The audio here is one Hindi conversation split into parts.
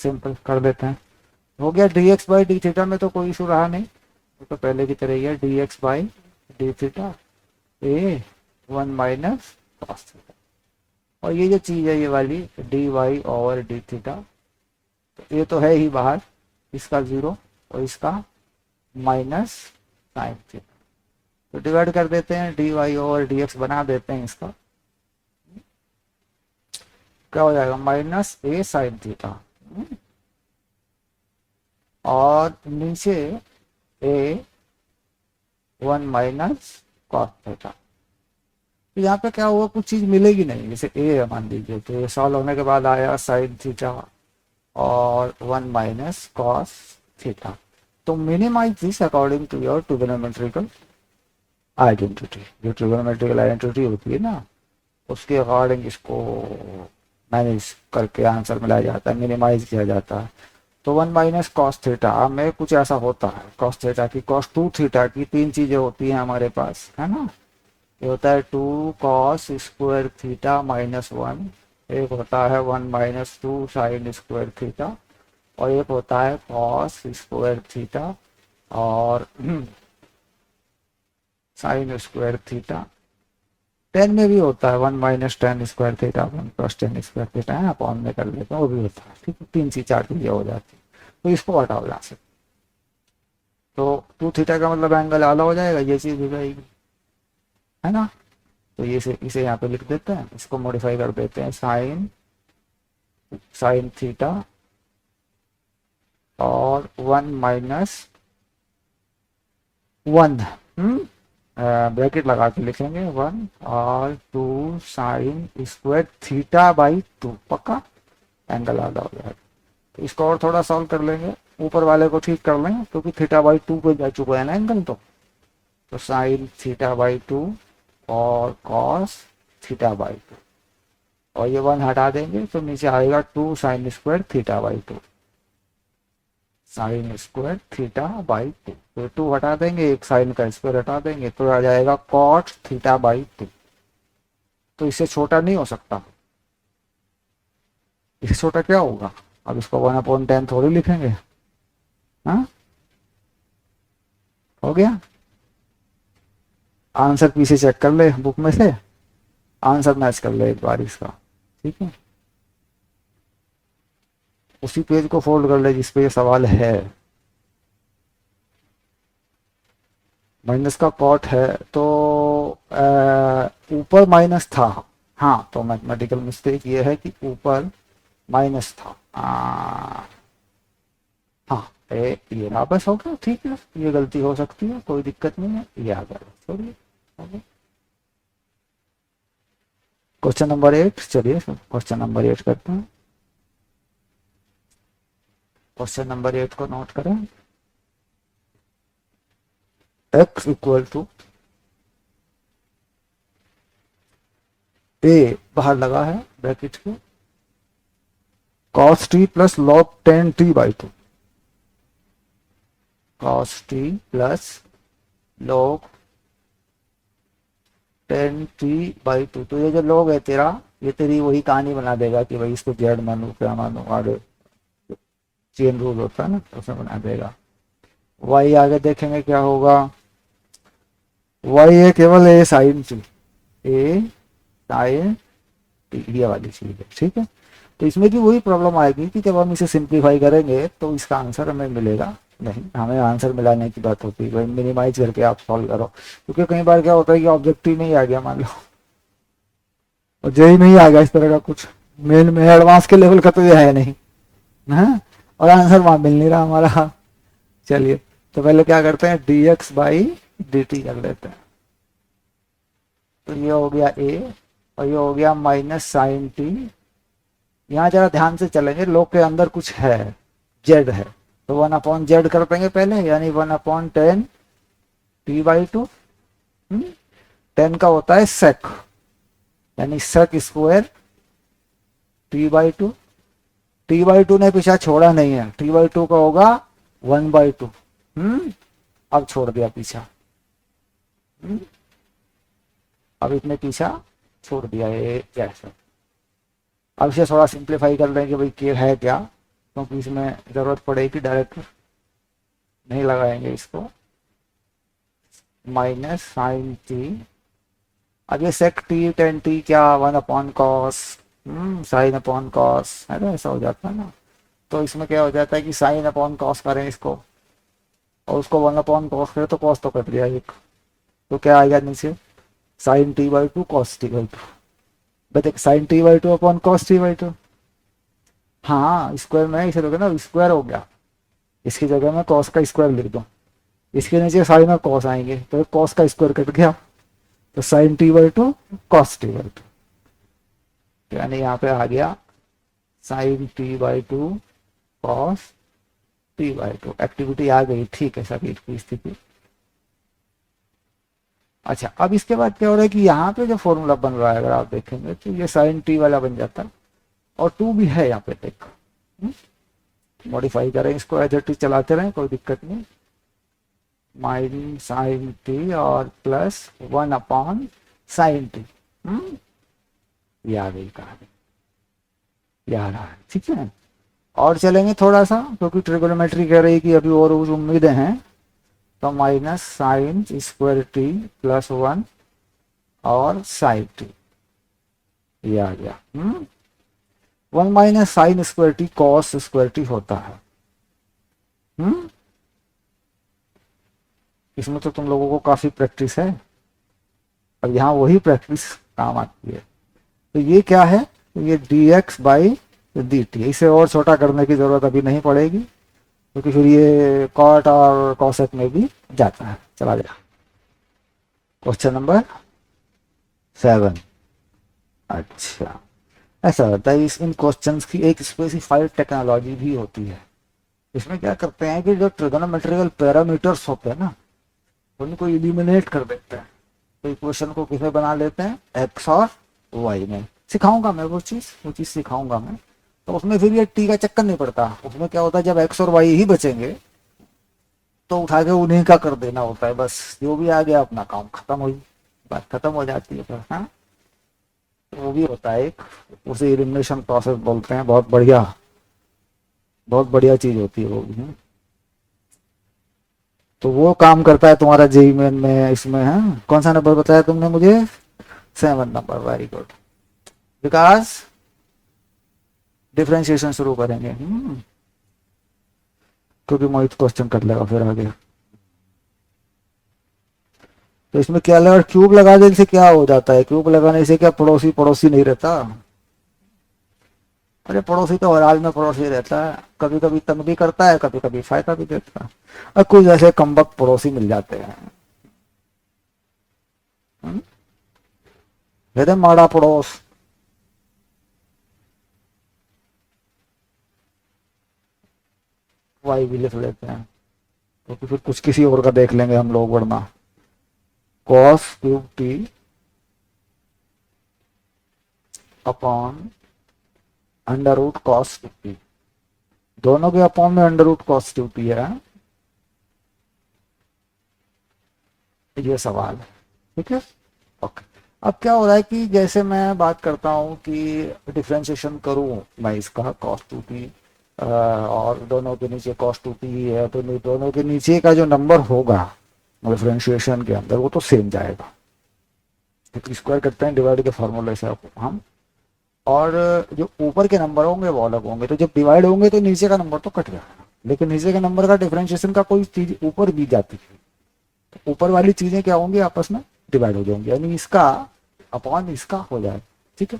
सिंपल कर देते हैं। हो गया D x by d theta में तो कोई इशू रहा नहीं, तो पहले की तरह ही है d x by d theta a one minus cos theta. और ये जो चीज है ये वाली d y over d theta, तो ये तो है ही बाहर, इसका जीरो और इसका माइनस साइन थीटा, तो डिवाइड कर देते हैं, d y over d x बना देते हैं इसका, क्या हो जाएगा माइनस ए साइन थीटा, और नीचे ए वन माइनस कॉस थीटा। तो यहाँ पे क्या हुआ, कुछ चीज मिलेगी नहीं, जैसे ए है मान लीजिए, तो ये सॉल्व होने के बाद आया साइन थीटा और वन माइनस कॉस थीटा। तो minimise this according to your trigonometrical identity, जो ट्रिगोनोमेट्रिकल आइडेंटिटी होती है ना उसके अकॉर्डिंग इसको मैनेज करके आंसर मिलाया जाता है, मिनिमाइज किया जाता है। तो वन माइनस कॉस थीटा में कुछ ऐसा होता है, कॉस थीटा की कॉस टू थीटा की तीन चीजें होती हैं हमारे पास, है ना। ये होता है two cos square theta minus one, एक होता है one minus two sine square theta, और एक होता है कॉस स्क्वायर थीटा और साइन स्क्वायर थीटा। टेन में भी होता है one minus tan square theta one plus tan square theta है, अपॉन में कर लेते हैं, वो भी होता है, ठीक है। तीन सी चार चीजें हो जाती है, तो इसको हटाओ यहाँ से, तो टू थीटा का मतलब एंगल आधा हो जाएगा, ये चीज हो जाएगी, है ना। तो ये इसे यहाँ पे लिख देते हैं, इसको मॉडिफाई कर देते हैं, साइन साइन थीटा और वन माइनस वन, ब्रैकेट लगा के लिखेंगे वन और two sine square theta by two, पक्का एंगल आधा हो जाएगा। तो इसको और थोड़ा सॉल्व कर लेंगे, ऊपर वाले को ठीक कर लेंगे क्योंकि थीटा बाई टू पे जा चुका है ना एंगल, तो साइन थीटा बाई टू और कॉस थीटा बाई टू, और ये वन हटा देंगे तो नीचे आएगा two sine square theta by two, sine square theta by two, तो टू हटा देंगे, एक साइन का स्क्वायर हटा देंगे, तो आ जाएगा कॉट थीटा बाई टू। तो इससे छोटा नहीं हो सकता, इससे छोटा क्या होगा, अब इसको वन अपॉन टेन थोड़ी लिखेंगे, हाँ हो गया। आंसर पीछे चेक कर ले बुक में से, आंसर मैच कर ले एक बार इसका, ठीक है। उसी पेज को फोल्ड कर ले जिस पे ये सवाल है, माइनस का कॉट है, तो ऊपर माइनस था, हाँ तो मैथमेटिकल मिस्टेक ये है कि ऊपर माइनस था, हाँ ये वापस हो गया, ठीक है, ये गलती हो सकती है, कोई दिक्कत नहीं है, ये आ गया, चलिए क्वेश्चन नंबर 8, चलिए क्वेश्चन नंबर 8 करते हैं। क्वेश्चन नंबर 8 को नोट करें, x इक्वल टू ए बाहर लगा है ब्रैकेट के, cos t plus log 10t by two, cos t plus log 10t by two. तो ये जो log है तेरा, ये तेरी वही कहानी बना देगा कि भाई इसको जेड मानो क्या मानो, आगे चेन रूल होता है ना, उसमें बना देगा। y आगे देखेंगे क्या होगा, y है केवल ए साइन टी, ए साइन टी, ये वाली चीज है, ठीक है। तो इसमें भी वही प्रॉब्लम आएगी कि जब हम इसे सिंप्लीफाई करेंगे तो इसका आंसर हमें मिलेगा नहीं, हमें आंसर मिलाने की बात होती है, मिनिमाइज करके आप सॉल्व करो, क्योंकि कई बार क्या होता है कि ऑब्जेक्टिव नहीं आ गया मान लो, और जेई नहीं आ गया, इस तरह का कुछ मेन में एडवांस के लेवल का तो ये है नहीं, है, और आंसर वहां मिल नहीं रहा हमारा। चलिए तो पहले क्या करते हैं, D x by D T कर लेते हैं, तो ये हो गया ए और ये हो गया माइनस साइन टी। यहाँ जरा ध्यान से चलेंगे, लोग के अंदर कुछ है, जेड है, तो वन अपॉन जेड कर देंगे पहले, यानी one upon tan t by two, 10 का होता है सेक, यानी sec square t by two, t by two ने पीछा छोड़ा नहीं है, टी बाई टू का होगा वन बाई टू, अब छोड़ दिया पीछा, अब इसने पीछा छोड़ दिया ये जैसा। अब इसे थोड़ा सिंप्लीफाई कर लेंगे, भाई के है क्या, क्योंकि इसमें ज़रूरत पड़ेगी, डायरेक्ट नहीं लगाएंगे इसको। माइनस साइन टी, अब ये सेक टी टेन टी क्या, 1/cos साइन अपॉन कॉस है ना, ऐसा हो जाता है ना। तो इसमें क्या हो जाता है कि साइन अपॉन कॉस करें इसको, और उसको 1/cos करें तो कॉस तो कट गया एक, तो क्या आएगा नीचे, sine t by two cos t by two. बताइए sine t by two upon cos t by two, हाँ स्क्वायर में इसे लोगे ना, स्क्वायर हो गया, इसकी जगह में कॉस का स्क्वायर लिख दो, इसके नीचे साइन और कॉस आएंगे तो कॉस का स्क्वायर कट गया, तो sine t by two cos t by two, यानी यहाँ पे आ गया sine t by two cos t by two. Activity आ गई, ठीक है सभी की स्थिति। अच्छा अब इसके बाद क्या हो रहा है कि यहाँ पे जो फॉर्मूला बन रहा है अगर आप देखेंगे तो ये साइन टी वाला बन जाता है, और टू भी है यहाँ पे, देख मॉडिफाई करें इसको, एज इट इज चलाते रहें, कोई दिक्कत नहीं। माइनस साइन टी और प्लस 1/sin टी, ये आ गई कहानी, ये आ रहा है, ठीक है। और चलेंगे थोड़ा सा, क्योंकि ट्रिगोनोमेट्री कह रही है कि अभी और उम्मीदें हैं, तो minus sine square T plus 1 और साइन टी, ये आ गया 1 minus sine square T cos square T होता है। इसमें तो तुम लोगों को काफी प्रैक्टिस है, अब यहाँ वही प्रैक्टिस काम आती है। तो ये क्या है, ये dx बाई डी टी, इसे और छोटा करने की जरूरत अभी नहीं पड़ेगी, क्योंकि फिर ये कॉट और कॉसेक में भी जाता है, चला गया। Question number 7। अच्छा ऐसा होता है, इन क्वेश्चंस की एक स्पेसिफाइड टेक्नोलॉजी भी होती है। इसमें क्या करते हैं कि जो ट्रिगोनोमेट्रिकल पैरामीटर्स होते हैं ना, उनको इलिमिनेट कर देते हैं, तो इक्वेशन को किसमें बना लेते हैं, एक्स और वाई में। सिखाऊंगा मैं वो चीज सिखाऊंगा मैं, तो उसमें फिर ये टी का चक्कर नहीं पड़ता। उसमें क्या होता है, जब एक्स और वाई ही बचेंगे तो उठा के उन्हीं का कर देना होता है, बस जो भी आ गया अपना काम खत्म, हुई बात खत्म हो जाती है फिर। हाँ तो वो भी होता है एक, उसे एलिमिनेशन प्रोसेस बोलते हैं, बहुत बढ़िया चीज होती है वो भी। तो वो काम करता है तुम्हारा जेई मेन में, इसमें है। कौन सा नंबर बताया तुमने मुझे, 7 नंबर, वेरी गुड। विकास डिफरेंशिएशन शुरू करेंगे, क्योंकि मोहित क्वेश्चन कर लेगा फिर आगे। तो इसमें क्या लगा, क्यूब लगा देने से क्या हो जाता है, क्यूब लगाने से क्या पड़ोसी पड़ोसी नहीं रहता। अरे पड़ोसी तो हर हाल में पड़ोसी रहता है, कभी कभी तंग भी करता है, कभी कभी फायदा भी देता है, और कुछ ऐसे कमबख्त पड़ोसी मिल जाते हैं, कहते माड़ा पड़ोस। वाई भी लिख लेते हैं, तो फिर कुछ किसी और का देख लेंगे हम लोग, वरना cos cube t upon under root cos cube t, दोनों के अपॉन में under root cos cube t है, ये सवाल है, ठीक है। ओके अब क्या हो रहा है कि जैसे मैं बात करता हूँ कि डिफ्रेंशिएशन करूँ मैं इसका कॉस टू टी, और दोनों के नीचे कॉस टू टी है, तो दोनों के नीचे का जो नंबर होगा डिफ्रेंशिएशन के अंदर वो तो सेम जाएगा, क्योंकि स्क्वायर करते हैं डिवाइड के फॉर्मूले से हम, और जो ऊपर के नंबर होंगे वो अलग होंगे, तो जब डिवाइड होंगे तो नीचे का नंबर तो कट जाएगा, लेकिन नीचे के नंबर का डिफ्रेंशिएशन का कोई चीज ऊपर भी जाती है, तो ऊपर वाली चीजें क्या होंगी, आपस में डिवाइड हो जाएंगी, यानी इसका अपॉन इसका हो जाए, ठीक है।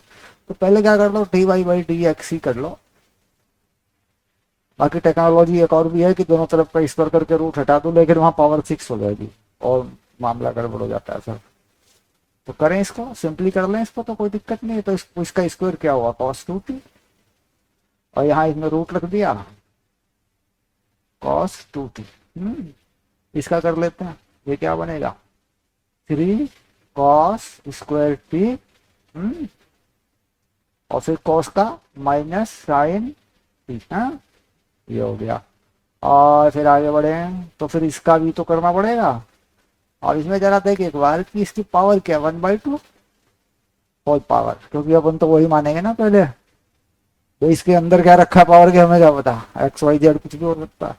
तो पहले क्या कर लो, d y by d x ही कर लो। बाकी टेक्नोलॉजी एक और भी है कि दोनों तरफ का स्क्वायर करके रूट हटा दो, लेकिन वहां पावर 6 हो जाएगी और मामला गड़बड़ हो जाता है सर। तो करें इसको, सिंपली कर लें इसको, तो कोई दिक्कत नहीं है। तो इसका स्क्वायर क्या हुआ, कॉस 2t, और यहाँ इसमें रूट रख दिया कॉस 2t। इसका कर लेते हैं, ये क्या बनेगा, 3 कॉस स्क्वायर टी, और फिर कॉस का माइनस साइन टी, ये हो गया। और फिर आगे बढ़े तो फिर इसका भी तो करना पड़ेगा, और इसमें जरा देख एक बार कि इसकी पावर क्या, 1/2 होल पावर, क्योंकि अपन तो वही मानेंगे ना पहले, तो इसके अंदर क्या रखा है पावर के, हमें क्या पता, एक्स वाई जेड कुछ भी हो सकता है।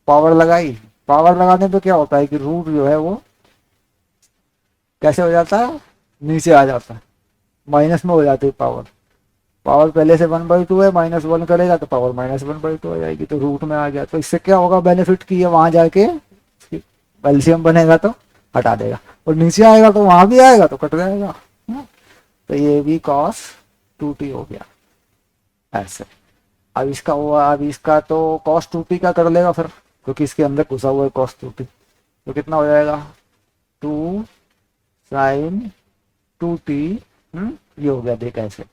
पावर लगाई, पावर लगाने पे क्या होता है कि रूट जो है वो कैसे हो जाता है, नीचे आ जाता है, माइनस में हो जाती है पावर। पावर पहले से 1/2 है, -1 करेगा तो पावर -1/2 हो जाएगी, तो रूट में आ गया। तो इससे क्या होगा बेनिफिट की, वहां जाके एलसीएम बनेगा तो हटा देगा, और नीचे आएगा तो वहां भी आएगा तो कट जाएगा। तो ये भी cos 2t हो गया ऐसे। अब इसका हुआ, अब इसका तो cos 2t का कर लेगा फिर, क्योंकि इसके अंदर घुसा हुआ है cos 2t। तो कितना हो जाएगा 2 sin 2t। ये हो गया देख ऐसे।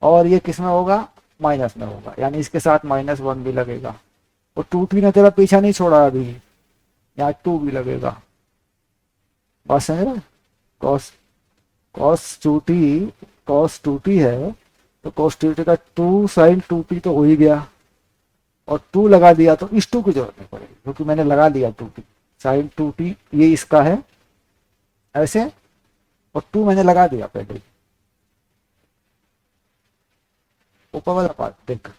और ये किस में होगा, माइनस में होगा, यानी इसके साथ -1 भी लगेगा। और 2t ने तेरा पीछा नहीं छोड़ा अभी, यहाँ 2 भी लगेगा। बात समझ रहे, cos cos 2t, cos 2t है तो cos 2t का 2 sin 2t तो हो ही गया, और 2 लगा दिया तो इस 2 की जरूरत नहीं पड़ेगी, क्योंकि मैंने लगा दिया 2t sin 2t, ये इसका है ऐसे, और 2 मैंने लगा दिया पहले। ऊपर वाला पार्ट देख,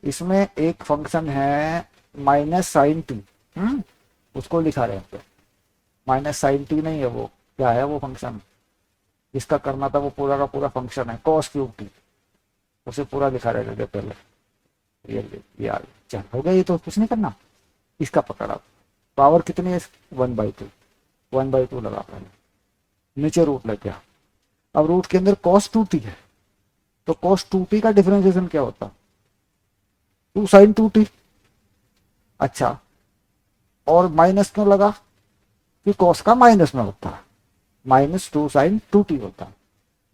इसमें एक फंक्शन है -sin t, उसको लिखा रहे हैं। -sin t नहीं है वो, क्या है वो फंक्शन, जिसका करना था वो पूरा का पूरा फंक्शन है cos3t, उसे पूरा लिखा रहेगा पहले। ये आ गया, चल हो गया, ये तो कुछ नहीं करना। इसका पकड़ा, पावर कितनी है 1/2, 1/2 लगा पहले, नीचे रूट लग गया। अब रूट के अंदर cos 2t है, तो cos 2t का डिफरेंशिएशन क्या होता, 2 sin 2t। अच्छा, और माइनस क्यों लगा, कि cos का माइनस में होता है, -2 sin 2t होता है।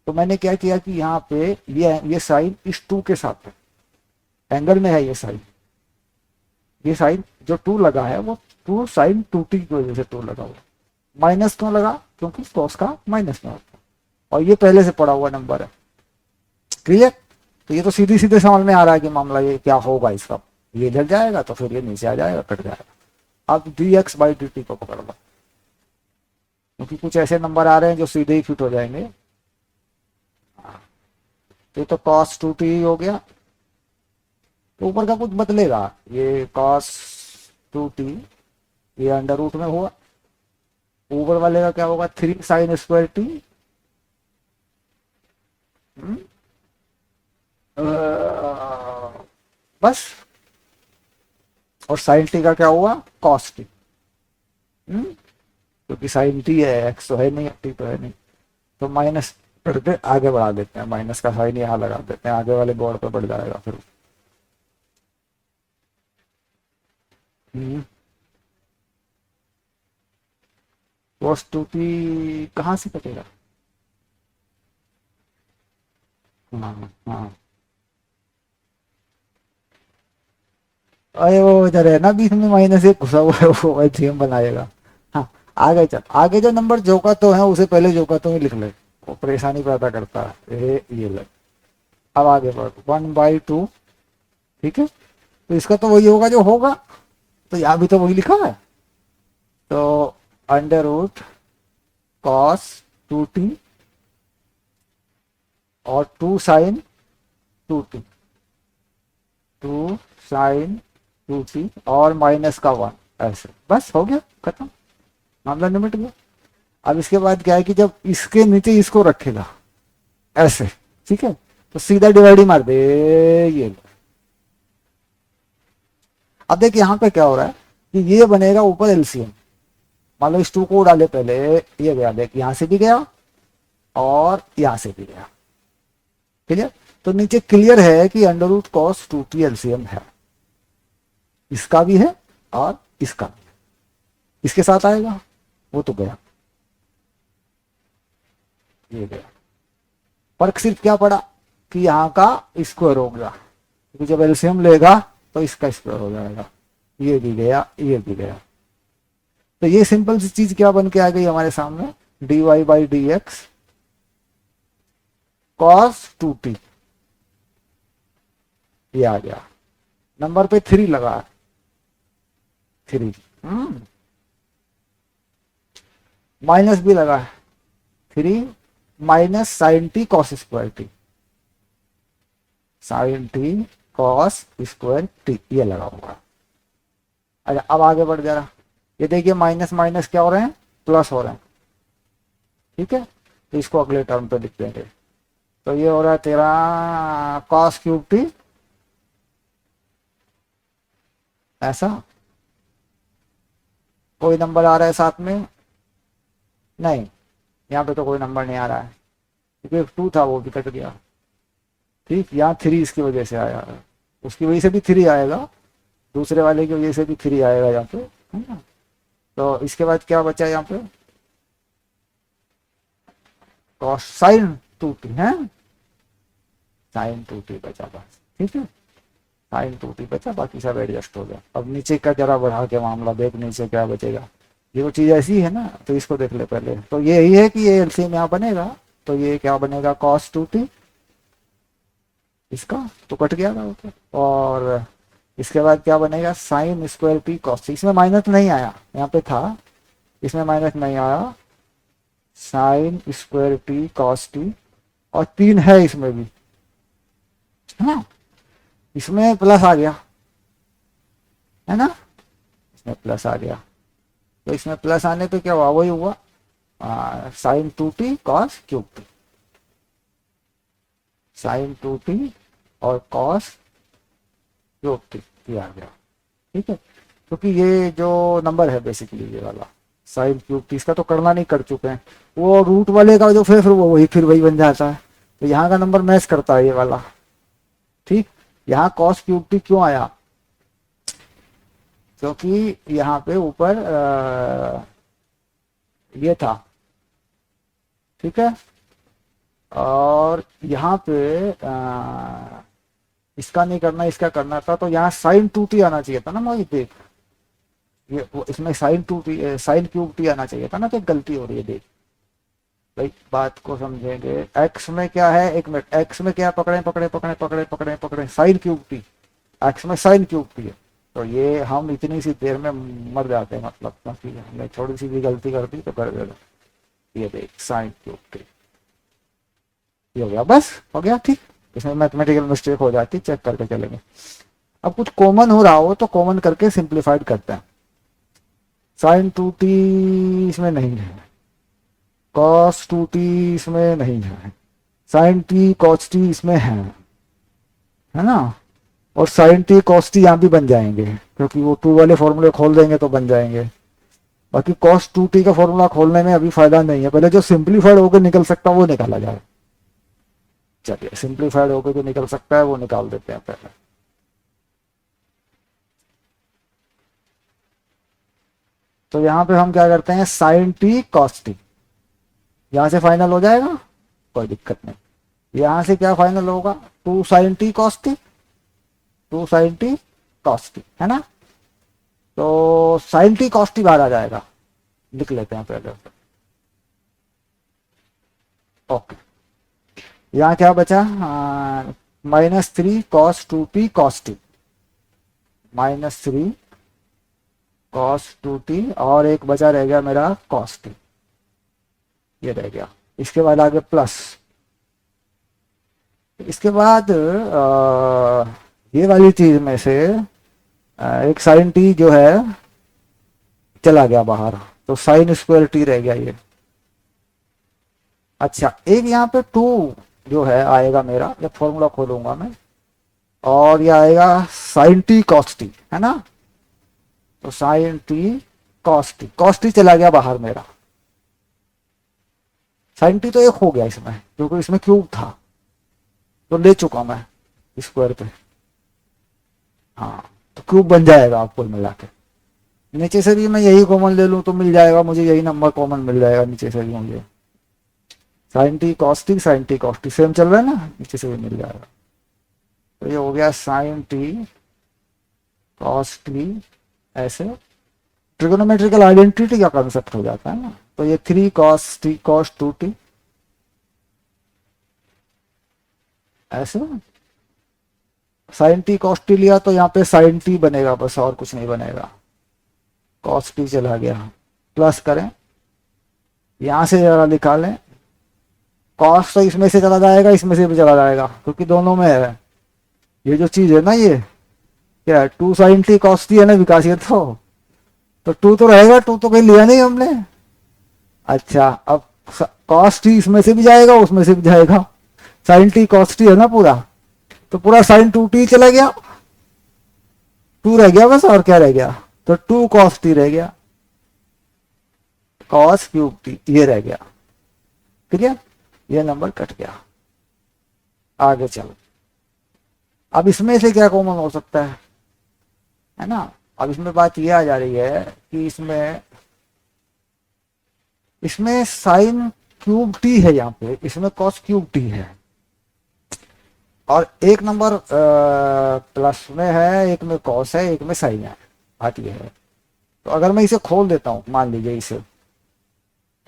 तो मैंने क्या किया कि यहाँ पे ये साइन इस 2 के साथ है, एंगल में है ये साइन, ये साइन जो 2 लगा है वो 2 sin 2t की वजह से 2 लगा हुआ। माइनस क्यों लगा, क्योंकि cos का माइनस में होता है, और ये पहले से पड़ा हुआ नंबर है। क्लियर, तो ये तो सीधी सीधे समझ में आ रहा है कि मामला ये क्या होगा इसका, ये इधर जाएगा तो फिर ये नीचे आ जाएगा, कट जाएगा। अब dx/dt को पकड़ लो, क्योंकि कुछ ऐसे नंबर आ रहे हैं जो सीधे ही फिट हो जाएंगे। तो ये तो cos 2t हो गया, तो ऊपर का कुछ बदलेगा, ये cos 2t ये अंडर रूट में हुआ, ऊपर वाले का क्या होगा 3 sin स्क्वायर t, बस। और साइन टी का क्या हुआ cos t, क्योंकि साइन टी है, एक्स तो है नहीं, टी तो है नहीं, तो माइनस करके आगे बढ़ा देते हैं, माइनस का साइन यहाँ लगा देते हैं, आगे वाले बोर्ड पे बढ़ जाएगा फिर। cos 2t कहाँ से कटेगा, हाँ हाँ, अरे वो इधर है ना बीच में -1 घुसा हुआ है, वो एलसीएम बनाएगा। हाँ, आगे चल, आगे जो नंबर जोका तो है उसे पहले जोका तो ही लिख ले, वो परेशानी पैदा करता है। ये ले, अब आगे बढ़ 1/2, ठीक है, तो इसका तो वही होगा जो होगा, तो यहाँ भी तो वही लिखा है, तो अंडर रूट cos 2t और 2 sin 2t, 2 sin 2t और -1, ऐसे बस हो गया खत्म, मामला निमिट गया। अब इसके बाद क्या है कि जब इसके नीचे इसको रखेगा ऐसे, ठीक है, तो सीधा डिवाइड ही मार दे ये लो। अब देख यहाँ पे क्या हो रहा है कि ये बनेगा ऊपर एलसीएम, मान लो इस 2 को डाले पहले, ये गया देख, यहां से भी गया और यहां से भी गया, क्लियर। तो नीचे क्लियर है कि under root cos 2t LCM है, इसका भी है और इसका भी, इसके साथ आएगा, वो तो गया, ये गया। फर्क सिर्फ क्या पड़ा कि यहाँ का स्क्वायर हो गया, क्योंकि जब एलसीएम लेगा तो इसका स्क्वायर हो जाएगा, ये भी गया ये भी गया। तो ये सिंपल सी चीज क्या बन के आ गई हमारे सामने, dy/dx cos 2t, ये आ गया। नंबर पे 3 लगा, 3 माइनस भी लगा है, 3 - sin t cos square t, sine t cos square t, ये लगा हुआ है। अच्छा अब आगे बढ़ जा रहा, ये देखिए माइनस माइनस क्या हो रहे हैं, प्लस हो रहे हैं, ठीक है। तो इसको अगले टर्म पे लिख देंगे। तो ये हो रहा है तेरा कॉस क्यूब टी, ऐसा। कोई नंबर आ रहा है साथ में? नहीं, यहाँ पे तो कोई नंबर नहीं आ रहा है, क्योंकि 2 था वो भी कट गया, ठीक। यहाँ 3 इसकी वजह से आया है, उसकी वजह से भी 3 आएगा, दूसरे वाले की वजह से भी 3 आएगा यहाँ पे, है ना। तो इसके बाद क्या बचा यहाँ पे, कॉस साइन 2t है, साइन 2t बचा बस, ठीक है। साइन 2t बचा, बाकी सब एडजस्ट हो गया। अब नीचे का जरा बढ़ा के मामला देख, नीचे क्या बचेगा। ये वो चीज़ ऐसी है ना, तो इसको देख ले पहले। तो ये यही है कि ये एलसीएम यहाँ बनेगा, तो ये क्या बनेगा, कॉस 2t, इसका तो कट गया था वो तो। और इसके बाद क्या बनेगा, sine square T cos T, इसमें माइनस नहीं आया, यहाँ पे था, इसमें माइनस नहीं आया, sine square T cos T, और 3 है इसमें भी, है ना। इसमें प्लस आ गया, है ना, इसमें प्लस आ गया। तो इसमें प्लस आने पे क्या हुआ, वही हुआ, sine 2t cos cube t, sine 2t और कॉस क्यूब टी, ये आ गया, ठीक है। क्योंकि ये जो नंबर है बेसिकली ये वाला साइन क्यूब टी, इसका तो करना नहीं, कर चुके हैं। वो रूट वाले का जो फिर वो वही बन जाता है। तो यहाँ का नंबर मैच करता है ये वाला, ठीक। यहाँ कॉस क्यूब टी क्यों आया, क्योंकि यहाँ पे ऊपर ये था, ठीक है। और यहाँ पे इसका नहीं करना, इसका करना था। तो यहाँ साइन 2t आना चाहिए था ना, मोहित देख, ये इसमें sign 2t sine cube T आना चाहिए था ना, तो गलती हो रही है देख भाई, बात को समझेंगे। एक्स में क्या है, एक मिनट, एक्स में क्या पकड़े पकड़े पकड़े पकड़े पकड़े पकड़े, साइन क्यूब टी, एक्स में साइन क्यूब टी है। तो ये हम इतनी सी देर में मर जाते हैं, मतलब क्योंकि हमने थोड़ी सी भी गलती कर दी तो कर देगा। ये देख साइन क्यूब टी, ये हो गया, बस हो गया, ठीक। इसमें मैथमेटिकल मिस्टेक हो जाती, चेक करके चलेंगे। अब कुछ कॉमन हो रहा हो तो कॉमन करके सिंप्लीफाइड करते हैं। साइन 2t इसमें नहीं है, कॉस 2t इसमें नहीं है, साइन टी कॉस टी इसमें है ना। और साइन टी कॉस टी यहाँ भी बन जाएंगे, क्योंकि वो 2 वाले फॉर्मूले खोल देंगे तो बन जाएंगे। बाकी कॉस 2t का फॉर्मूला खोलने में अभी फायदा नहीं है, पहले जो सिंप्लीफाइड होकर निकल सकता है वो निकाला जाए। चलिए सिंप्लीफाइड होकर जो निकल सकता है वो निकाल देते हैं पहले। तो यहाँ पे हम क्या करते हैं, साइन टी कॉस टी, यहां से फाइनल हो जाएगा, कोई दिक्कत नहीं। यहां से क्या फाइनल होगा, 2 sine t cos t, 2 sine t cos t, है ना। तो साइन टी कॉस टी बाहर आ जाएगा, लिख लेते हैं पहले। ओके, यहाँ क्या बचा, -3 cos 2t cos T, -3 cos 2t, और एक बचा रह गया मेरा कॉस टी, ये रह गया। इसके बाद आगे प्लस, इसके बाद ये वाली चीज में से एक साइन टी जो है चला गया बाहर, तो साइन स्क्वायर टी रह गया ये। अच्छा, एक यहाँ पे 2 जो है आएगा मेरा, जब फॉर्मूला खोलूंगा मैं, और ये आएगा साइन टी कॉस टी, है ना। तो साइन टी कॉस टी चला गया बाहर मेरा, साइन टी तो एक हो गया इसमें, क्योंकि इसमें क्यूब था तो ले चुका मैं स्क्वायर पे, हाँ। तो क्यूब बन जाएगा आप कुल मिला के। नीचे से भी मैं यही कॉमन ले लूं तो मिल जाएगा मुझे, यही नंबर कॉमन मिल जाएगा नीचे से भी मुझे। Sine t cos t same चल रहा है ना, नीचे से भी मिल जाएगा। तो ये हो गया साइन टी कॉस टी, ऐसे ट्रिगोनोमेट्रिकल आइडेंटिटी का कंसेप्ट हो जाता है ना। तो ये 3 कॉस 2t, ऐसे साइन टी कॉस टी लिया तो यहाँ पे साइन टी बनेगा बस, और कुछ नहीं बनेगा। कॉस टी चला गया, प्लस करें, यहां से जरा निकालें, कॉस तो इसमें से चला जाएगा, इसमें से भी चला जाएगा, क्योंकि दोनों में है, ये जो चीज है ना, ये क्या 2 sin t cos t है ना विकास, ये तो 2 तो रहेगा, 2 तो कहीं लिया नहीं हमने। अच्छा, अब cos t इसमें से भी जाएगा, उसमें से भी जाएगा, sin t cos t है ना पूरा, तो पूरा sin 2t चला गया, 2 रह गया बस, और क्या रह गया, तो 2 cos t रह गया, cos क्यूब t ये रह गया। क्लियर, ये नंबर कट गया। आगे चलो, अब इसमें से क्या कॉमन हो सकता है ना। अब इसमें बात ये आ जा रही है कि इसमें साइन क्यूब टी है, यहाँ पे इसमें कॉस क्यूब टी है, और एक नंबर प्लस में है, एक में कॉस है, एक में साइन है, बात ये है। तो अगर मैं इसे खोल देता हूँ, मान लीजिए इसे,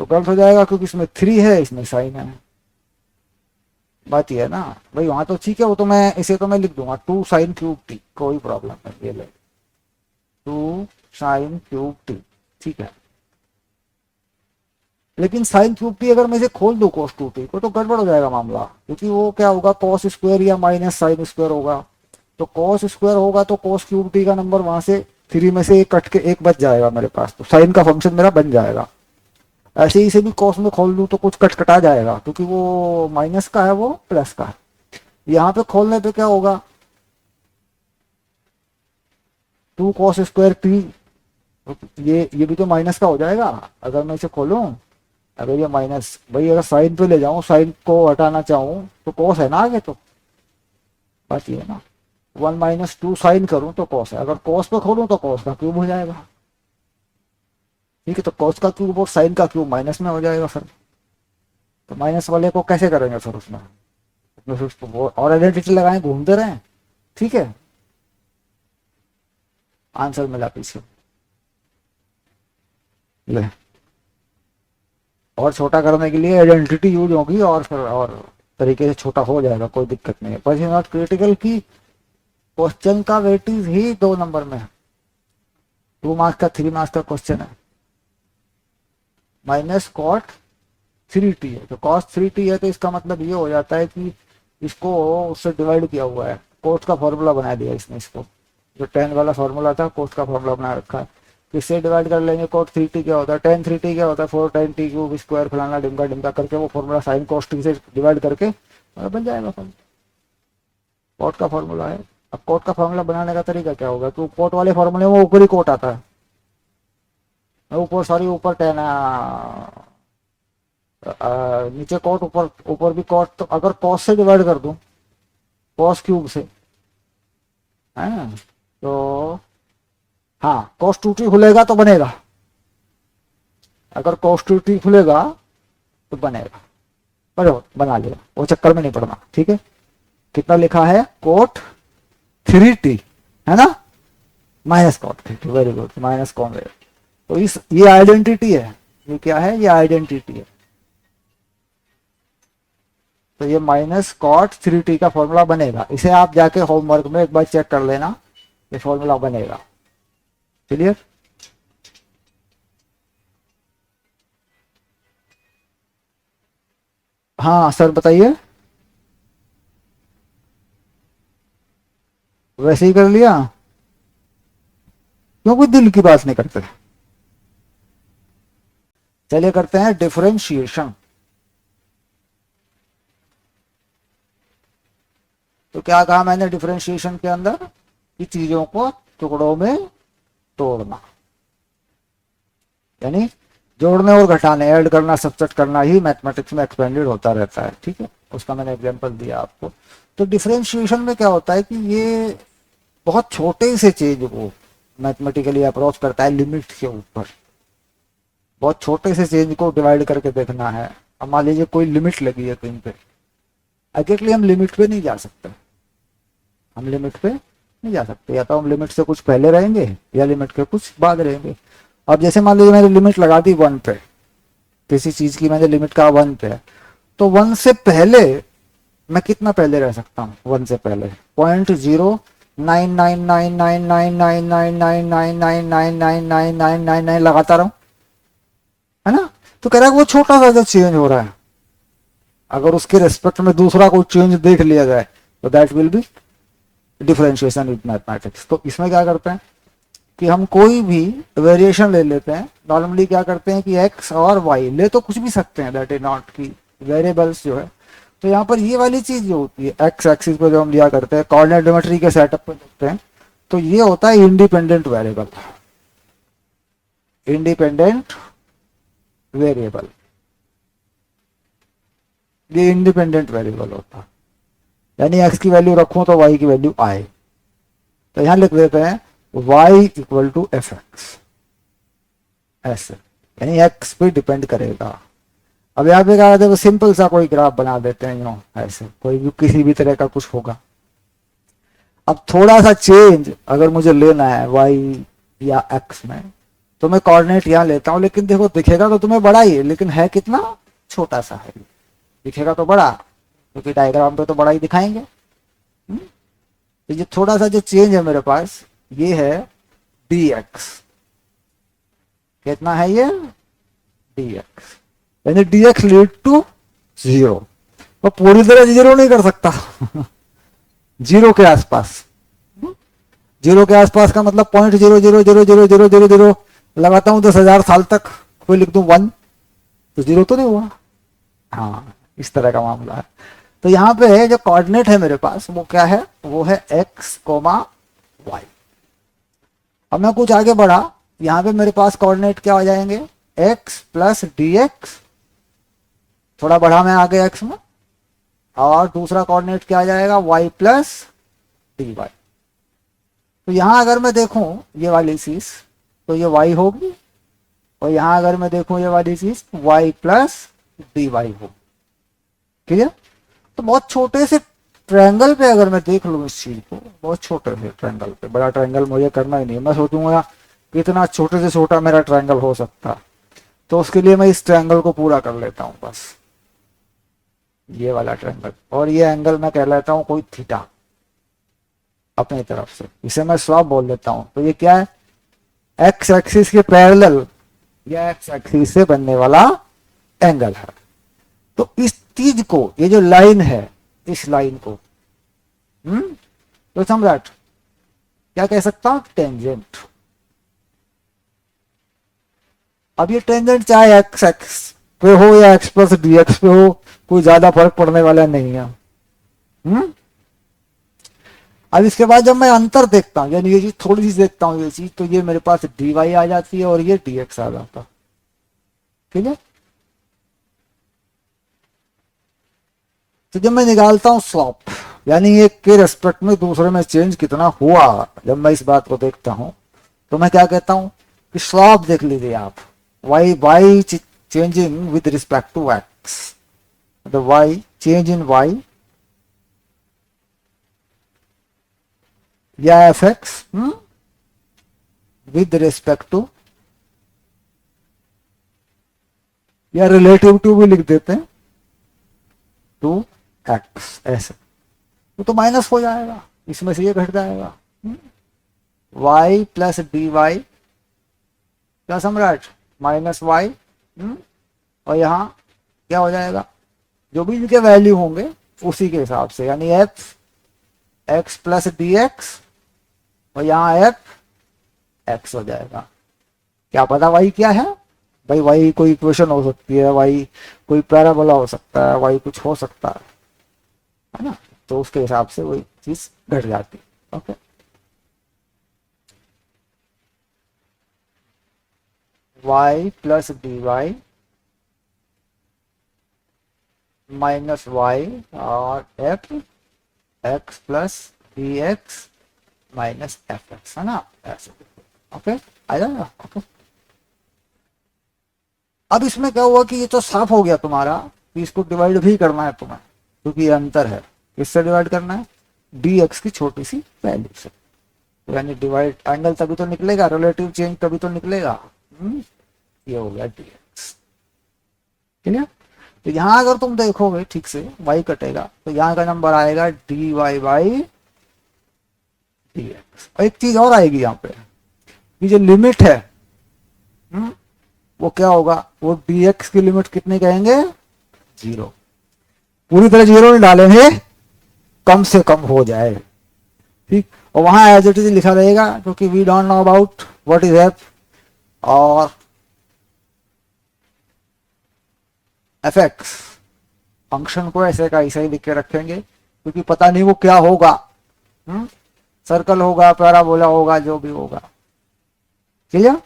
तो गलत हो जाएगा, क्योंकि इसमें 3 है, इसमें साइन है। बात ये है ना भाई, वहां तो ठीक है, वो तो मैं इसे तो मैं लिख दूंगा 2 साइन क्यूब टी, कोई प्रॉब्लम नहीं, ये ले 2 साइन क्यूब टी, ठीक है। लेकिन साइन क्यूब टी अगर मैं इसे खोल दूं cos 2t को, तो गड़बड़ हो जाएगा मामला, क्योंकि वो क्या होगा, cos स्क्वायर या माइनस साइन स्क्वायर होगा। तो cos स्क्वायर होगा तो cos क्यूब टी का नंबर वहां से 3 में से एक कट के एक बच जाएगा मेरे पास, तो साइन का फंक्शन मेरा बन जाएगा। ऐसे ही इसे भी cos में खोल दूं तो कुछ कट कटा जाएगा, क्योंकि वो माइनस का है, वो प्लस का है। यहाँ पे खोलने पे क्या होगा, 2 cos स्क्वायर टी, ये भी तो माइनस का हो जाएगा अगर मैं इसे खोलूं। अगर ये माइनस, भाई अगर साइन पे ले जाऊं, साइन को हटाना चाहूं, तो कॉस है ना आगे, तो बात ये है ना, 1 माइनस 2 साइन करूं तो कॉस है, अगर कॉस पे खोलूं तो कॉस का क्यूब हो जाएगा। ठीक है, तो कॉस का क्यूब और साइन का क्यूब माइनस में हो जाएगा सर। तो माइनस वाले को कैसे करेंगे सर, उसमें और आइडेंटिटी लगाएं, घूमते रहें, ठीक है। आंसर मिला पीछे, ले और छोटा करने के लिए आइडेंटिटी यूज होगी, और फिर और तरीके से छोटा हो जाएगा, कोई दिक्कत नहीं है। पर नॉट क्रिटिकल की क्वेश्चन का वेटेज ही 2 नंबर में है, 2 मार्क्स का 3 मार्क्स का क्वेश्चन है। माइनस कॉट 3t है, तो कॉस 3t है, तो इसका मतलब ये हो जाता है कि इसको उससे डिवाइड किया हुआ है, कोट का फॉर्मूला बना दिया इसने, इसको जो 10 वाला फॉर्मूला था, कोट का फॉर्मूला बना रखा है। इससे डिवाइड कर लेंगे, कोट 3t क्या होता है, tan 3t क्या होता है, 4 tan t क्यूब स्क्वायर फलाना डिमका डिमका करके वो फॉर्मूला साइन cos t से डिवाइड करके बन जाएगा कोट का फॉर्मूला है। अब कोट का फॉर्मूला बनाने का तरीका क्या होगा, तो कोट वाले फॉर्मूले में ऊपर ही कोट आता है, ऊपर सॉरी ऊपर टेन, नीचे कोट, ऊपर ऊपर भी कोट। तो अगर कॉस से डिवाइड कर दूं, कॉस क्यूब से, है तो हाँ, cos 2t खुलेगा तो बनेगा, अगर cos 2t खुलेगा तो बनेगा, पर बना लिया, वो चक्कर में नहीं पड़ना, ठीक है। कितना लिखा है, कोट 3t है ना, minus cot 3t, very good, minus कॉन वेरी। तो ये आइडेंटिटी है, ये क्या है, ये आइडेंटिटी है। तो ये माइनस कॉट 3t का फॉर्मूला बनेगा, इसे आप जाके होमवर्क में एक बार चेक कर लेना, ये फॉर्मूला बनेगा। क्लियर, हाँ सर बताइए, वैसे ही कर लिया, क्यों कोई दिल की बात नहीं करते। चलिए करते हैं डिफरेंशिएशन। तो क्या कहा मैंने डिफरेंशिएशन के अंदर, कि चीजों को टुकड़ों में तोड़ना, यानी जोड़ने और घटाने, ऐड करना सब्ट्रैक्ट करना ही मैथमेटिक्स में एक्सपेंडेड होता रहता है, ठीक है। उसका मैंने एग्जांपल दिया आपको। तो डिफरेंशिएशन में क्या होता है कि ये बहुत छोटे से चेंज को मैथमेटिकली अप्रोच करता है लिमिट के ऊपर, बहुत छोटे से चेंज को डिवाइड करके देखना है। अब मान लीजिए कोई लिमिट लगी है कहीं पे, एग्जैक्टली हम लिमिट पे नहीं जा सकते, हम लिमिट पे नहीं जा सकते, या तो हम लिमिट से कुछ पहले रहेंगे या लिमिट के कुछ बाद रहेंगे। अब जैसे मान लीजिए मैंने लिमिट लगा दी 1 पे, किसी चीज की मैंने लिमिट कहा 1 पे, तो 1 से पहले मैं कितना पहले रह सकता हूँ, 1 से पहले 0.0999999999999999 लगाता रहूं, है ना। तो कह रहा है वो छोटा सा जो चेंज हो रहा है, अगर उसके रेस्पेक्ट में दूसरा कोई चेंज देख लिया जाए, तो that will be differentiation with mathematics. तो इसमें क्या करते हैं कि हम कोई भी वेरिएशन ले लेते हैं। नॉर्मली क्या करते हैं कि एक्स और वाई ले तो कुछ भी सकते हैं, दैट इज नॉट की वेरिएबल्स जो है। तो यहाँ पर ये वाली चीज जो होती है एक्स एक्सिस पे जो हम लिया करते हैं कोऑर्डिनेट ज्योमेट्री के सेटअप पे देखते हैं, तो ये होता है इंडिपेंडेंट वेरिएबल, इंडिपेंडेंट वेरिएबल, ये इंडिपेंडेंट वेरिएबल होता है। यानी एक्स की वैल्यू रखूं तो वाई की वैल्यू आए। तो यहां लिख देते हैं y equal to f x, ऐसे, यानी एक्स पे डिपेंड करेगा। अब यहाँ पे क्या कहते हैं, सिंपल सा कोई ग्राफ बना देते हैं यूं, ऐसे कोई भी किसी भी तरह का कुछ होगा। अब थोड़ा सा चेंज अगर मुझे लेना है y या x में, तो मैं कोऑर्डिनेट यहाँ लेता हूँ, लेकिन देखो दिखेगा तो तुम्हें बड़ा ही है, लेकिन है कितना छोटा सा है। दिखेगा तो बड़ा, क्योंकि डायग्राम पे तो बड़ा ही दिखाएंगे। तो ये थोड़ा सा जो चेंज है मेरे पास, ये है dx। कितना है ये dx, यानी dx लीड टू जीरो। और पूरी तरह जीरो नहीं कर सकता जीरो के आसपास, जीरो के आसपास का मतलब 0.0000000 लगाता हूं 10,000 साल तक, कोई लिख दूं 1, तो जीरो तो नहीं हुआ। हाँ, इस तरह का मामला है। तो यहाँ पे जो कोऑर्डिनेट है मेरे पास वो क्या है, वो है x, y। अब मैं कुछ आगे बढ़ा, यहाँ पे मेरे पास कोऑर्डिनेट क्या हो जाएंगे, x प्लस dx, थोड़ा बढ़ा मैं आगे x में, और दूसरा कोऑर्डिनेट क्या आ जाएगा, y प्लस dy। तो यहां अगर मैं देखूं ये वाली चीज, तो ये y होगी, और यहां अगर मैं देखूं ये वाली चीज, y प्लस dy होगी। क्लियर? तो बहुत छोटे से ट्रायंगल पे अगर मैं देख लूं इस चीज को, बहुत छोटे से ट्रायंगल पे, बड़ा ट्रायंगल मुझे करना ही नहीं है, मैं सोचूंगा कितना छोटे से छोटा मेरा ट्रायंगल हो सकता, तो उसके लिए मैं इस ट्रायंगल को पूरा कर लेता हूं बस, ये वाला ट्रायंगल, और ये एंगल मैं कह लेता हूं कोई थीटा अपनी तरफ से, इसे मैं स्लॉप बोल देता हूं। तो ये क्या है, एक्स एक्सिस के पैरेलल या एक्स एक्सिस से बनने वाला एंगल है। तो इस चीज को, ये जो लाइन है, इस लाइन को तो सम्राट क्या कह सकता हूं, टेंजेंट। अब ये टेंजेंट चाहे एक्स एक्स पे हो या एक्स प्लस डी एक्स पे हो, कोई ज्यादा फर्क पड़ने वाला नहीं है। अब इसके बाद जब मैं अंतर देखता हूं, यानी ये चीज थोड़ी सी देखता हूं, ये चीज, तो ये मेरे पास dy आ जाती है और ये dx आ जाता। ठीक है? तो जब मैं निकालता हूं स्लॉप, यानी एक के रेस्पेक्ट में दूसरे में चेंज कितना हुआ, जब मैं इस बात को देखता हूं, तो मैं क्या कहता हूं कि स्लॉप देख लीजिए आप, y changing with respect to x, मतलब y चेंज इन y या f x with respect to, या रिलेटिव टू भी लिख देते हैं, टू एक्स, ऐसे तो माइनस हो जाएगा, इसमें से ये घट जाएगा, y प्लस डी वाई क्या सम्राट, माइनस वाई, और यहां क्या हो जाएगा, जो भी इनके वैल्यू होंगे उसी के हिसाब से, यानी F x plus d x, और यहां एफ एक्स हो जाएगा। क्या पता वाई क्या है भाई, वाई कोई इक्वेशन हो सकती है, वाई कोई पैराबोला हो सकता है, वाई कुछ हो सकता है ना, तो उसके हिसाब से वही चीज घट जाती है। Okay, y plus d y minus y और f x plus d x minus f x, है ना, ऐसे। ओके, आ जाएगा। ओके, अब इसमें क्या हुआ कि ये तो साफ हो गया तुम्हारा कि इसको डिवाइड भी करना है तुम्हें, क्योंकि ये अंतर है, किससे डिवाइड करना है, डी एक्स की छोटी सी वैल्यू से, यानी डिवाइड एंगल तभी तो निकलेगा, रिलेटिव चेंज तभी तो निकलेगा। ये हो गया डी एक्स। क्लियर? तो यहां अगर तुम देखोगे ठीक से, y कटेगा तो यहां का नंबर आएगा d y by d x. और एक चीज और आएगी यहाँ पे, ये जो लिमिट है वो क्या होगा, वो dx की लिमिट कितनी कहेंगे, 0। पूरी तरह 0 नहीं डालेंगे, कम से कम हो जाए, ठीक, और वहां एज इट इज लिखा रहेगा क्योंकि we don't know about what is f और एफ एक्स। फंक्शन को ऐसे का ऐसा ही लिख के रखेंगे क्योंकि पता नहीं वो क्या होगा, सर्कल होगा, पैराबोला होगा, जो भी होगा। क्लियर?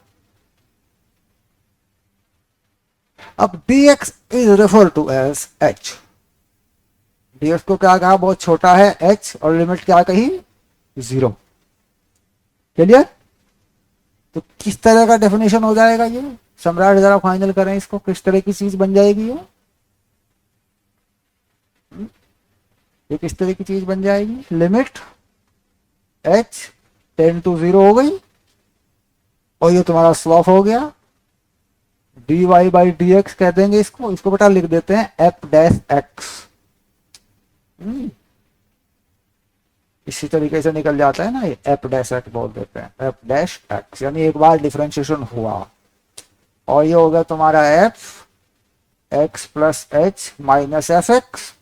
अब dx is refer to as h। dx को क्या कहा, बहुत छोटा है h, और लिमिट क्या कही, 0। क्लियर? तो किस तरह का डेफिनेशन हो जाएगा ये, सम्राट जरा फाइनल करें इसको, किस तरह की चीज बन जाएगी ये किस तरह की चीज बन जाएगी। लिमिट h टेंड टू 0 हो गई, और ये तुम्हारा स्लॉप हो गया, dy बाई डी एक्स कह देंगे इसको, इसको बेटा लिख देते हैं एफ डैश एक्स। इसी तरीके से निकल जाता है ना, ये एफ डैश एक्स बोल देते हैं, एफ डैश एक्स, यानी एक बार डिफरेंशिएशन हुआ, और ये हो गया तुम्हारा F x plus H minus f x,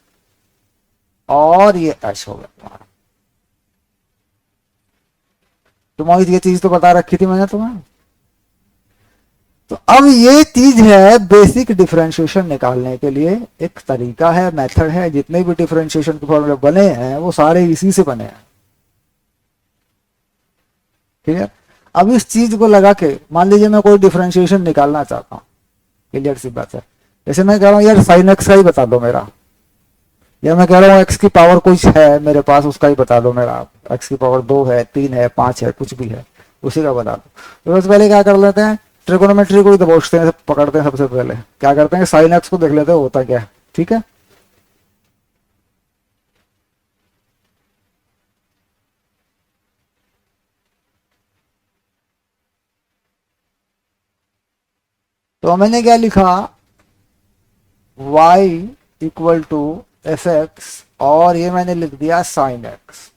और ये एच हो गया तुम्हारा। तुम्हारी ये चीज तो बता रखी थी मैंने तुम्हें। तो अब ये चीज है बेसिक डिफरेंशिएशन निकालने के लिए एक तरीका है, मेथड है। जितने भी डिफरेंशिएशन के फॉर्मूले बने हैं वो सारे इसी से बने हैं। ठीक है, अब इस चीज को लगा के मान लीजिए मैं कोई डिफरेंशिएशन निकालना चाहता हूँ, क्लियर सी बात है। जैसे मैं कह रहा हूँ यार साइन एक्स का ही बता दो मेरा, या मैं कह रहा हूँ एक्स की पावर कुछ है मेरे पास, उसका ही बता दो मेरा, एक्स की पावर 2 है, 3 है, 5 है, कुछ भी है, उसी का बता दो। तो सबसे पहले क्या कर लेते हैं, ट्रिगोनोमेट्री को ही दबोचते हैं, पकड़ते हैं। सबसे पहले क्या करते हैं, साइन एक्स को देख लेते हैं होता क्या है। ठीक है, तो मैंने क्या लिखा, y equal to f x, और ये मैंने लिख दिया साइन एक्स।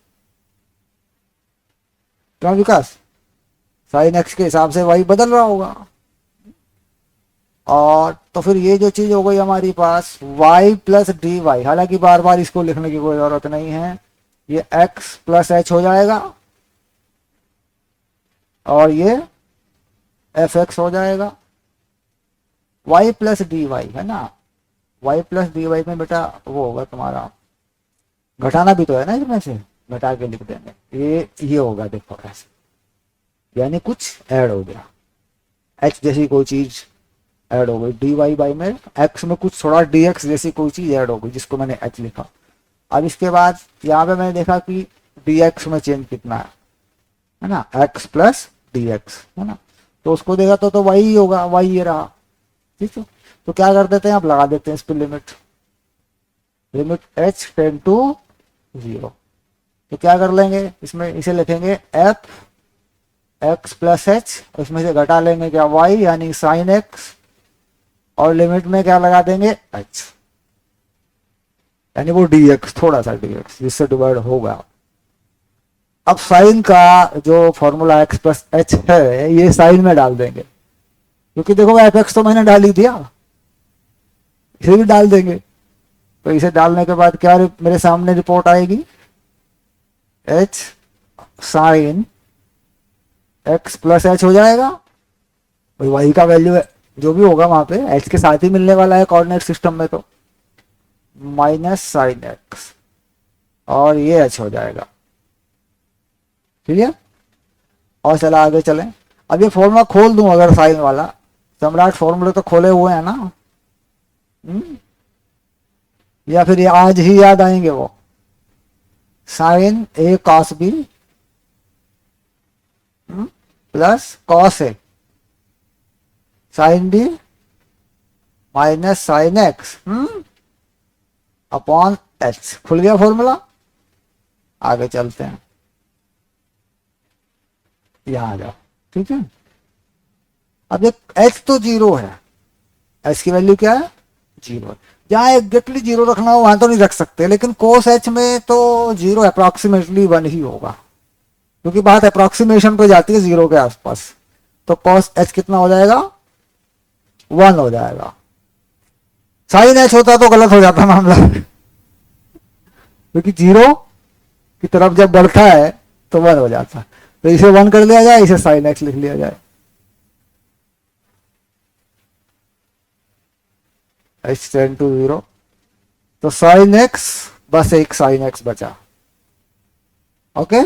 क्यों विकास, साइन एक्स के हिसाब से y बदल रहा होगा, और तो फिर ये जो चीज हो गई हमारी पास y प्लस डी वाई। हालांकि बार बार इसको लिखने की कोई जरूरत नहीं है, ये x प्लस एच हो जाएगा, और ये एफ एक्स हो जाएगा। y प्लस डी वाई है ना, y प्लस डी वाई में बेटा वो होगा तुम्हारा, घटाना भी तो है ना, इसमें से घटा के लिख देंगे, ये होगा देखो ऐसे, यानी कुछ ऐड हो गया, h जैसी कोई चीज ऐड हो गई, डी वाई बाई में x में कुछ थोड़ा dx जैसी कोई चीज ऐड हो गई, जिसको मैंने h लिखा। अब इसके बाद यहाँ पे मैंने देखा कि dx में चेंज कितना है ना, x प्लस dx है ना, तो उसको देखा तो वही होगा, वही ये रहा। ठीक है, तो क्या कर देते हैं, आप लगा देते हैं इस पर limit, limit h tend to 0। तो क्या कर लेंगे इसमें, इसे लिखेंगे एफ एक्स प्लस एच, इसमें से घटा लेंगे क्या y, यानी साइन एक्स, और लिमिट में क्या लगा देंगे h, यानी वो dx, थोड़ा सा dx जिससे डिवाइड होगा। अब साइन का जो फॉर्मूला x प्लस एच है ये साइन में डाल देंगे, क्योंकि देखो एफ एक्स तो मैंने डाल ही दिया, इसे भी डाल देंगे। तो इसे डालने के बाद क्या मेरे सामने रिपोर्ट आएगी, h sine x plus h हो जाएगा, भाई y का वैल्यू है जो भी होगा वहां पे h के साथ ही मिलने वाला है कोऑर्डिनेट सिस्टम में, तो माइनस साइन एक्स, और ये h हो जाएगा। ठीक है, और चला आगे चलें। अब ये फॉर्मूला खोल दूं अगर साइन वाला, सम्राट फॉर्मूले तो खोले हुए हैं ना, या फिर ये आज ही याद आएंगे वो, sine a cos b plus cos a sine b minus sine x upon h. खुल गया फॉर्मूला, आगे चलते हैं, यहां आ जाओ। ठीक है, अब ये h तो 0 है, h की वैल्यू क्या है 0, जहां एग्जैक्टली 0 रखना हो वहां तो नहीं रख सकते, लेकिन cos h में तो 0 अप्रोक्सीमेटली 1 ही होगा, क्योंकि बात अप्रोक्सीमेशन पे जाती है 0 के आसपास। तो cos h कितना हो जाएगा 1 हो जाएगा। साइन h होता तो गलत हो जाता मामला, क्योंकि 0 की तरफ जब बढ़ता है तो 1 हो जाता। तो इसे 1 कर लिया जाए, इसे साइन एक्स लिख लिया जाए, h टेन टू 0। तो साइन एक्स, बस एक साइन एक्स बचा। ओके,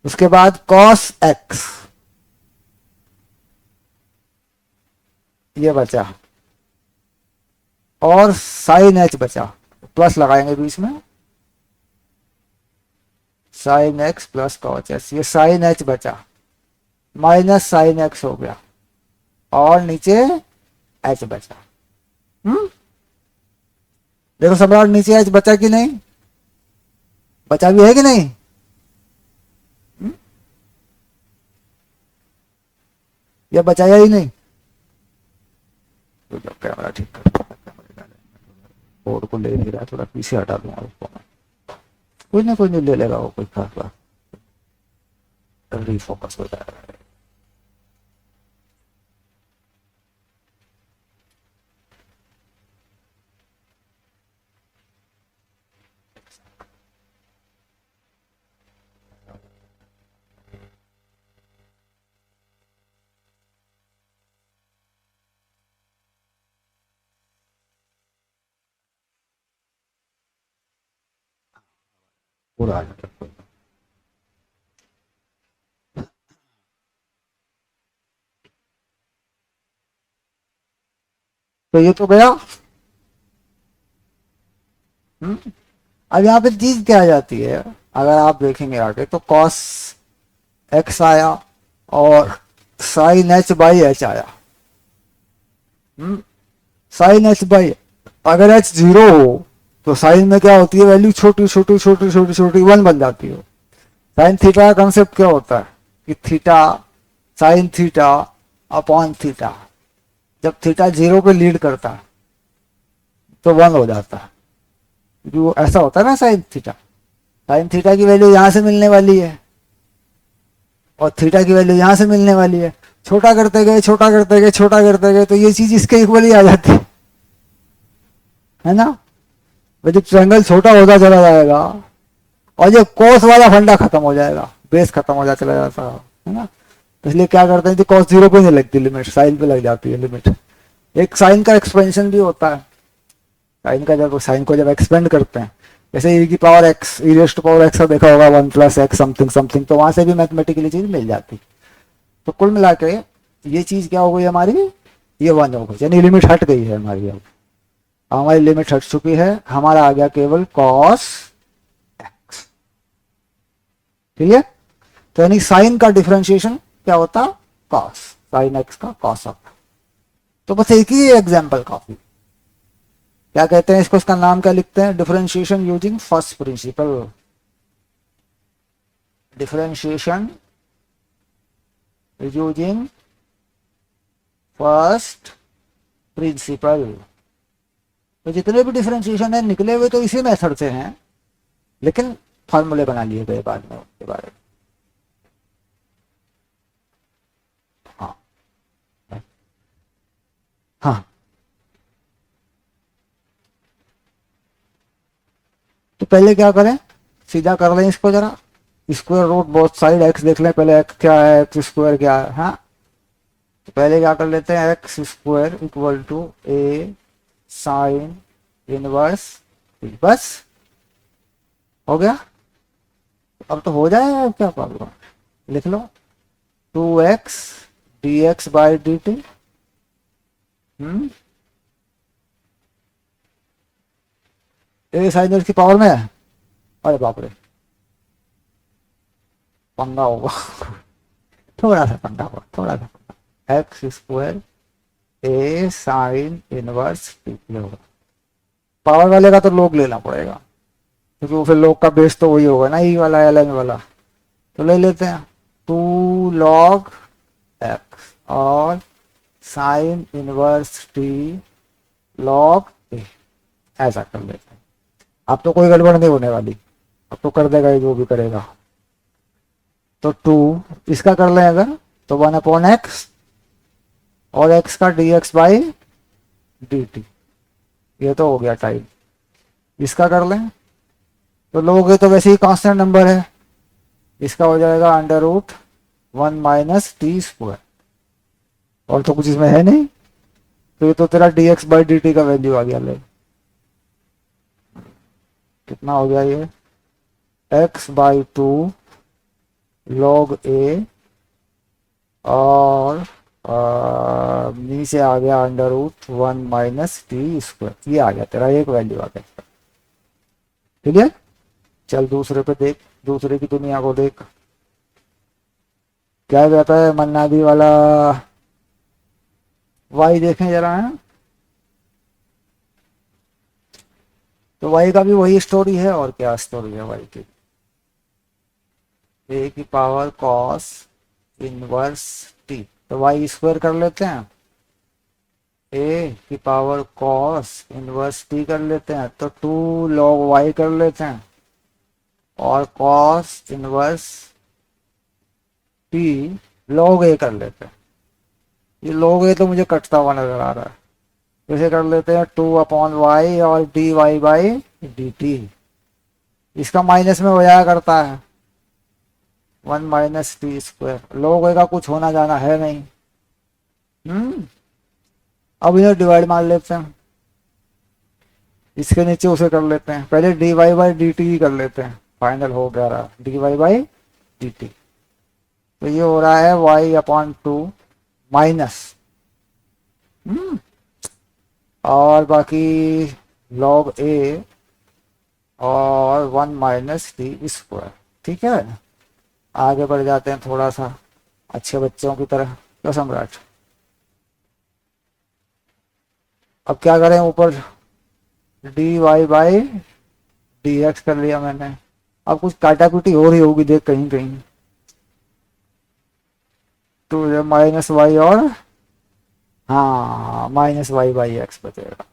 उसके बाद कॉस एक्स ये बचा, और साइन एच बचा, प्लस लगाएंगे बीच में, sine x plus cos H, ये साइन एच बचा, माइनस साइन एक्स हो गया, और नीचे एच बचा। देखो सम्राट, नीचे एच बचा कि नहीं, बचा भी है कि नहीं? या बचाया ही नहीं? तो जब कैमरा ठीक कर, बोर्ड को ले नहीं रहा, थोड़ा पीछे हटा दूंगा उसको मैं, कोई नहीं ले लेगा वो, कोई खास बात, रीफोकस हो जाएगा। पूरा आ जाएगा। तो ये तो गया। अब यहाँ पे चीज क्या आ जाती है, अगर आप देखेंगे आगे तो कॉस एक्स आया और साइन एच बाई एच आया। साइन एच बाई, अगर एच 0 हो तो साइन में क्या होती है, वैल्यू छोटी छोटी छोटी छोटी छोटी 1 बन जाती है। साइन थीटा का कंसेप्ट क्या होता है कि theta, sine theta upon theta, जब थीटा 0 पे लीड करता है तो 1 हो जाता है, क्योंकि वो ऐसा होता है ना साइन थीटा। साइन थीटा की वैल्यू यहां से मिलने वाली है और थीटा की वैल्यू यहां से मिलने वाली है, छोटा करते गए छोटा करते गए छोटा करते गए तो ये चीज इसके इक्वल ही आ जाती है ना। जब ट्रायंगल छोटा होता चला जाएगा और ये कॉस वाला फंडा खत्म हो जाएगा, बेस खत्म हो जाता चला जाता है ना। तो इसलिए क्या करते हैं कि कॉस 0 पे नहीं लगती लिमिट, साइन पे लग जाती है लिमिट। एक साइन का एक्सपेंशन भी होता है, साइन का जब साइन को जब एक्सपेंड करते हैं, जैसे e की power x, e raise to power x देखा होगा, 1 प्लस एक्स समथिंग समथिंग, तो वहां से भी मैथमेटिकली चीज मिल जाती। तो कुल मिला के ये चीज क्या हो गई हमारी, ये 1 हो गई, यानी लिमिट हट गई है हमारी। अब हमारी लिमिट हट चुकी है, हमारा आ गया केवल कॉस एक्स। ठीक है, तो यानी साइन का डिफरेंशिएशन क्या होता, कॉस, साइन एक्स का कॉस ऑफ। तो बस एक ही एग्जांपल काफी। क्या कहते हैं इसको, इसका नाम क्या लिखते हैं, differentiation using first principle. Differentiation using first principle. तो जितने भी डिफरेंशिएशन है निकले हुए तो इसी मेथड से हैं, लेकिन फॉर्मूले बना लिए गए बाद में उसके बारे में। हाँ हाँ, तो पहले क्या करें, सीधा कर लें इसको जरा, square root both side x देख लें पहले, एक्स क्या है, एक्स स्क्वायर क्या है। हाँ, तो पहले क्या कर लेते हैं, x square equal to a sine inverse, बस हो गया। अब तो हो जाएगा, अब क्या प्रॉब्लम, लिख लो 2x dx by D T. A sine x की पावर में है, अरे बाप रे, पंगा होगा थोड़ा सा पंगा होगा, थोड़ा सा। एक्स स्क्वायर ए साइन इनवर्स टी होगा, पावर वाले का तो लोग लेना पड़ेगा, क्योंकि वो फिर लोग का बेस तो वही होगा ना, ई वाला एल एन वाला। तो ले लेते हैं 2 log एक्स और साइन इनवर्स टी log ए, ऐसा कर लेते हैं। अब तो कोई गड़बड़ नहीं होने वाली, अब तो कर देगा ये जो भी करेगा। तो 2 इसका कर लें अगर, तो 1/x और x का dx बाई dt, ये तो हो गया टाइम। इसका कर लें तो लोगे तो वैसे ही कांस्टेंट नंबर है, इसका हो जाएगा अंडर रूट 1 - t²। और तो कुछ इसमें है नहीं, तो ये तो तेरा dx/dt का वैल्यू आ गया। ले कितना हो गया ये, x/2 log a, और नीचे आ गया अंडर रूट 1 - t²। ये आ गया तेरा, एक वैल्यू आ गया। ठीक है, चल दूसरे पे देख, दूसरे की दुनिया को देख। क्या कहता है मन्नादी वाला, वाई देखें जरा है। तो वाई का भी वही स्टोरी है, और क्या स्टोरी है वाई की। ए की पावर कॉस इनवर्स टी, तो वाई स्क्वायर कर लेते हैं। ए की पावर कॉस इनवर्स टी कर लेते हैं, तो 2 log y कर लेते हैं, और cos inverse T log a कर लेते हैं। ये log a तो मुझे कटता हुआ नजर आ रहा है, इसे कर लेते हैं 2/y और dy/dt। इसका माइनस में हो जाया करता है 1 - t²। log a का कुछ होना जाना है नहीं। अब इन्हें डिवाइड मार लेते हैं, इसके नीचे उसे कर लेते हैं, पहले dy/dt ही कर लेते हैं, फाइनल हो गया रहा dy/dt। तो ये हो रहा है y/2 माइनस, और बाकी log a और 1 - t²। ठीक है, आगे बढ़ जाते हैं थोड़ा सा अच्छे बच्चों की तरह। क्यों सम्राट, अब क्या करें, ऊपर dy/dx कर लिया मैंने, अब कुछ काटाकुटी हो रही होगी देख कहीं कहीं, तो ये -y और हाँ -y/x बचेगा।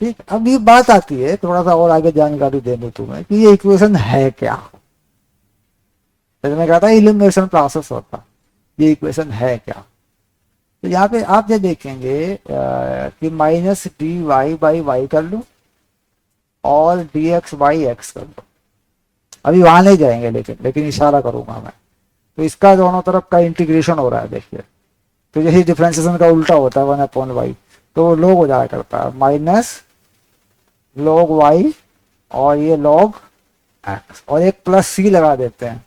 ठीक, अब ये बात आती है, थोड़ा सा और आगे जानकारी दे दूं तुम्हें कि ये इक्वेशन है क्या। जैसे मैं कहता इलिमिनेशन प्रोसेस होता, ये इक्वेशन है क्या। तो यहाँ पे आप ये देखेंगे कि -dy/y कर लो और dx/x कर लो। अभी वहां नहीं जाएंगे, लेकिन इशारा करूंगा मैं। तो इसका दोनों तरफ का इंटीग्रेशन हो रहा है, देखिए। तो यही डिफ्रेंशिएशन का उल्टा होता है 1/y, तो वो log हो जाया करता है -log y, और ये log x, और एक +c लगा देते हैं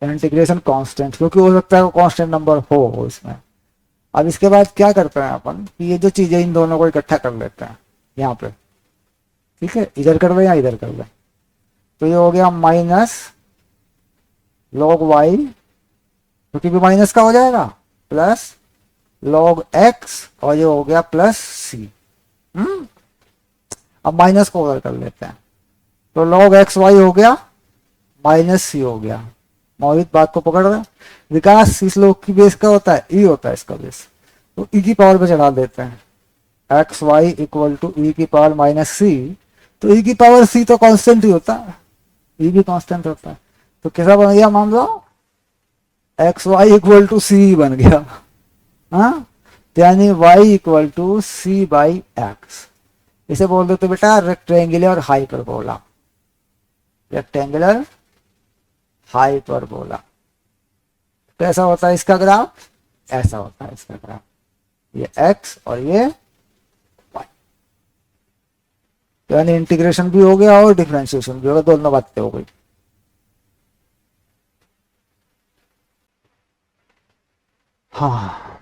इंटीग्रेशन कांस्टेंट, क्योंकि हो सकता है वो कांस्टेंट नंबर हो इसमें। अब इसके बाद क्या करते हैं अपन कि ये जो चीजें इन दोनों को इकट्ठा कर लेते हैं यहाँ पे। ठीक है, इधर कर ले या इधर कर ले, तो ये हो गया -log y, क्योंकि भी माइनस का हो जाएगा, प्लस log x, और ये हो गया +c। अब माइनस को उधर कर लेते हैं, तो log xy हो गया, -c हो गया। मोहित बात को पकड़ रहे हैं। विकास इस लोग की बेस का होता है, ई होता है इसका बेस, तो ई की पावर पे चढ़ा देते हैं, xy = e की पावर -c। तो e की पावर c तो कांस्टेंट ही होता है, e भी कांस्टेंट होता है। तो कैसा बन गया मामला, xy = c बन गया। हाँ, यानी y = c/x। इसे बोल देते बेटा रेक्टेंगुलर हाइपरबोला, रेक्टेंगुलर हाइपरबोला। कैसा होता है इसका ग्राफ, ऐसा होता है इसका ग्राफ, ये x और ये y। यानी इंटीग्रेशन भी हो गया और डिफरेंशिएशन भी हो गया, दोनों बातें हो गई। हाँ,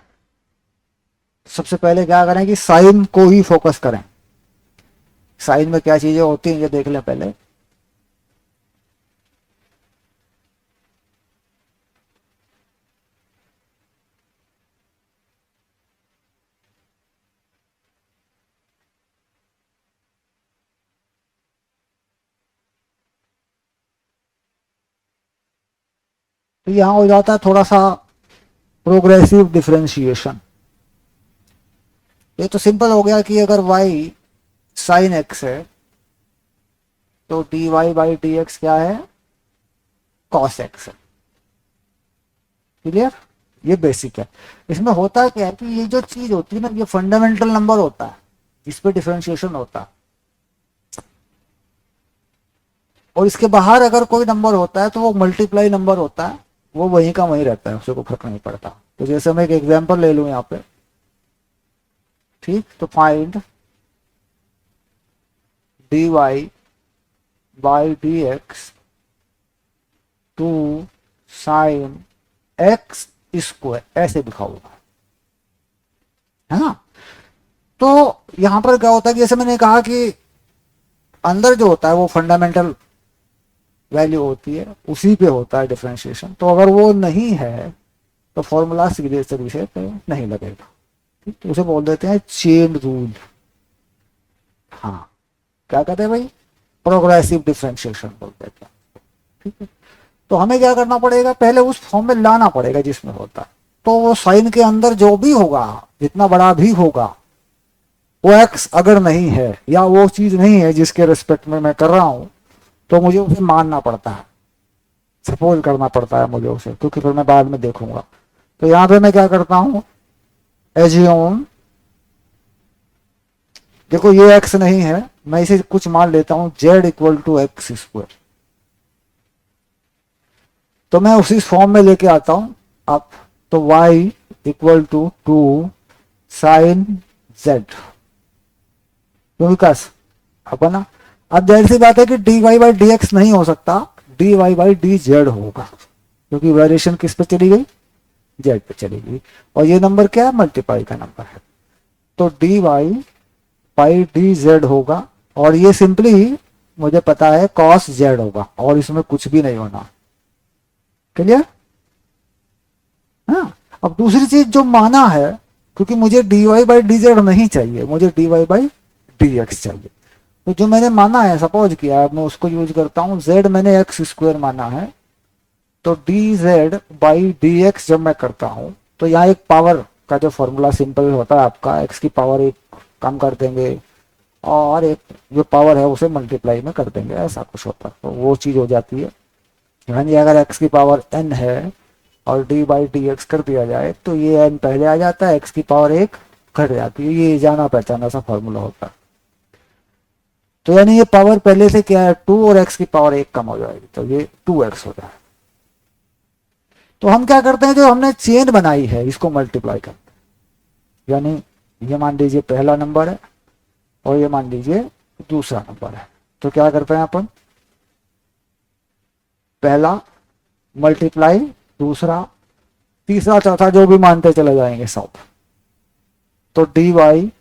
सबसे पहले क्या करें कि साइन को ही फोकस करें। साइन में क्या चीजें होती हैं ये देख लें पहले। तो यहां हो जाता है थोड़ा सा प्रोग्रेसिव डिफरेंशिएशन। ये तो सिंपल हो गया कि अगर y साइन x है तो dy/dx क्या है, cos x है। क्लियर, ये बेसिक है। इसमें होता क्या है कि ये जो चीज होती है ना, ये फंडामेंटल नंबर होता है जिस पे डिफरेंशिएशन होता है। और इसके बाहर अगर कोई नंबर होता है तो वो मल्टीप्लाई नंबर होता है, वो वहीं का वहीं रहता है, उससे कोई फर्क नहीं पड़ता। तो जैसे मैं एक एग्जांपल ले लूं यहाँ पे, ठीक, तो find dy by d x to sine x square, ऐसे लिखा होगा, है ना। तो यहां पर क्या होता है कि जैसे मैंने कहा कि अंदर जो होता है वो फंडामेंटल वैल्यू होती है, उसी पे होता है डिफरेंशिएशन। तो अगर वो नहीं है तो फॉर्मूला सीधे से पे नहीं लगेगा, ठीक, तो उसे बोल देते हैं चेन रूल। हाँ, क्या कहते हैं भाई, प्रोग्रेसिव डिफरेंशिएशन बोल देते हैं, ठीक है। तो हमें क्या करना पड़ेगा, पहले उस फॉर्म में लाना पड़ेगा जिसमें होता है। तो वो साइन के अंदर जो भी होगा, जितना बड़ा भी होगा, वो एक्स अगर नहीं है या वो चीज नहीं है जिसके रिस्पेक्ट में मैं कर रहा हूं, तो मुझे उसे मानना पड़ता है, सपोज करना पड़ता है मुझे उसे, क्योंकि फिर मैं बाद में देखूंगा। तो यहां पे मैं क्या करता हूं, एज्यूम, देखो ये एक्स नहीं है, मैं इसे कुछ मान लेता हूं z equal to x square. तो मैं उसी फॉर्म में लेके आता हूं अब, तो y equal to 2 sine z, विकास अपना। अब जाहिर सी बात है कि d y by d x नहीं हो सकता, d y by d z होगा, क्योंकि वेरिएशन किस पे चली गई, जेड पे चली गई, और ये नंबर क्या है, मल्टीप्लाई का नंबर है। तो d y by d z होगा, और ये सिंपली मुझे पता है कॉस जेड होगा, और इसमें कुछ भी नहीं होना, क्लियर। हाँ, अब दूसरी चीज जो माना है, क्योंकि मुझे d y by d z नहीं चाहिए, मुझे d y by d x चाहिए। तो जो मैंने माना है, सपोज किया है, मैं उसको यूज करता हूँ। z मैंने एक्स स्क्वायर माना है, तो D z by d x जब मैं करता हूँ, तो यहाँ एक पावर का जो फॉर्मूला सिंपल होता है आपका, एक्स की पावर एक कम कर देंगे और एक जो पावर है उसे मल्टीप्लाई में कर देंगे, ऐसा कुछ होता है, तो वो चीज हो जाती है। यानी अगर एक्स की पावर n है और डी बाई डी एक्स कर दिया जाए, तो ये n पहले आ जाता है, एक्स की पावर एक घट जाती है, ये जाना पहचाना सा फॉर्मूला होता है। तो यानी ये पावर पहले से क्या है 2, और x की पावर एक कम हो जाएगी, तो ये 2x हो जाए। तो हम क्या करते हैं, जो हमने चेन बनाई है इसको मल्टीप्लाई करते हैं। यानी ये मान लीजिए पहला नंबर है और ये मान लीजिए दूसरा नंबर है, तो क्या करते हैं अपन, पहला मल्टीप्लाई, दूसरा, तीसरा, चौथा जो भी मानते चले जाएंगे सब। तो d y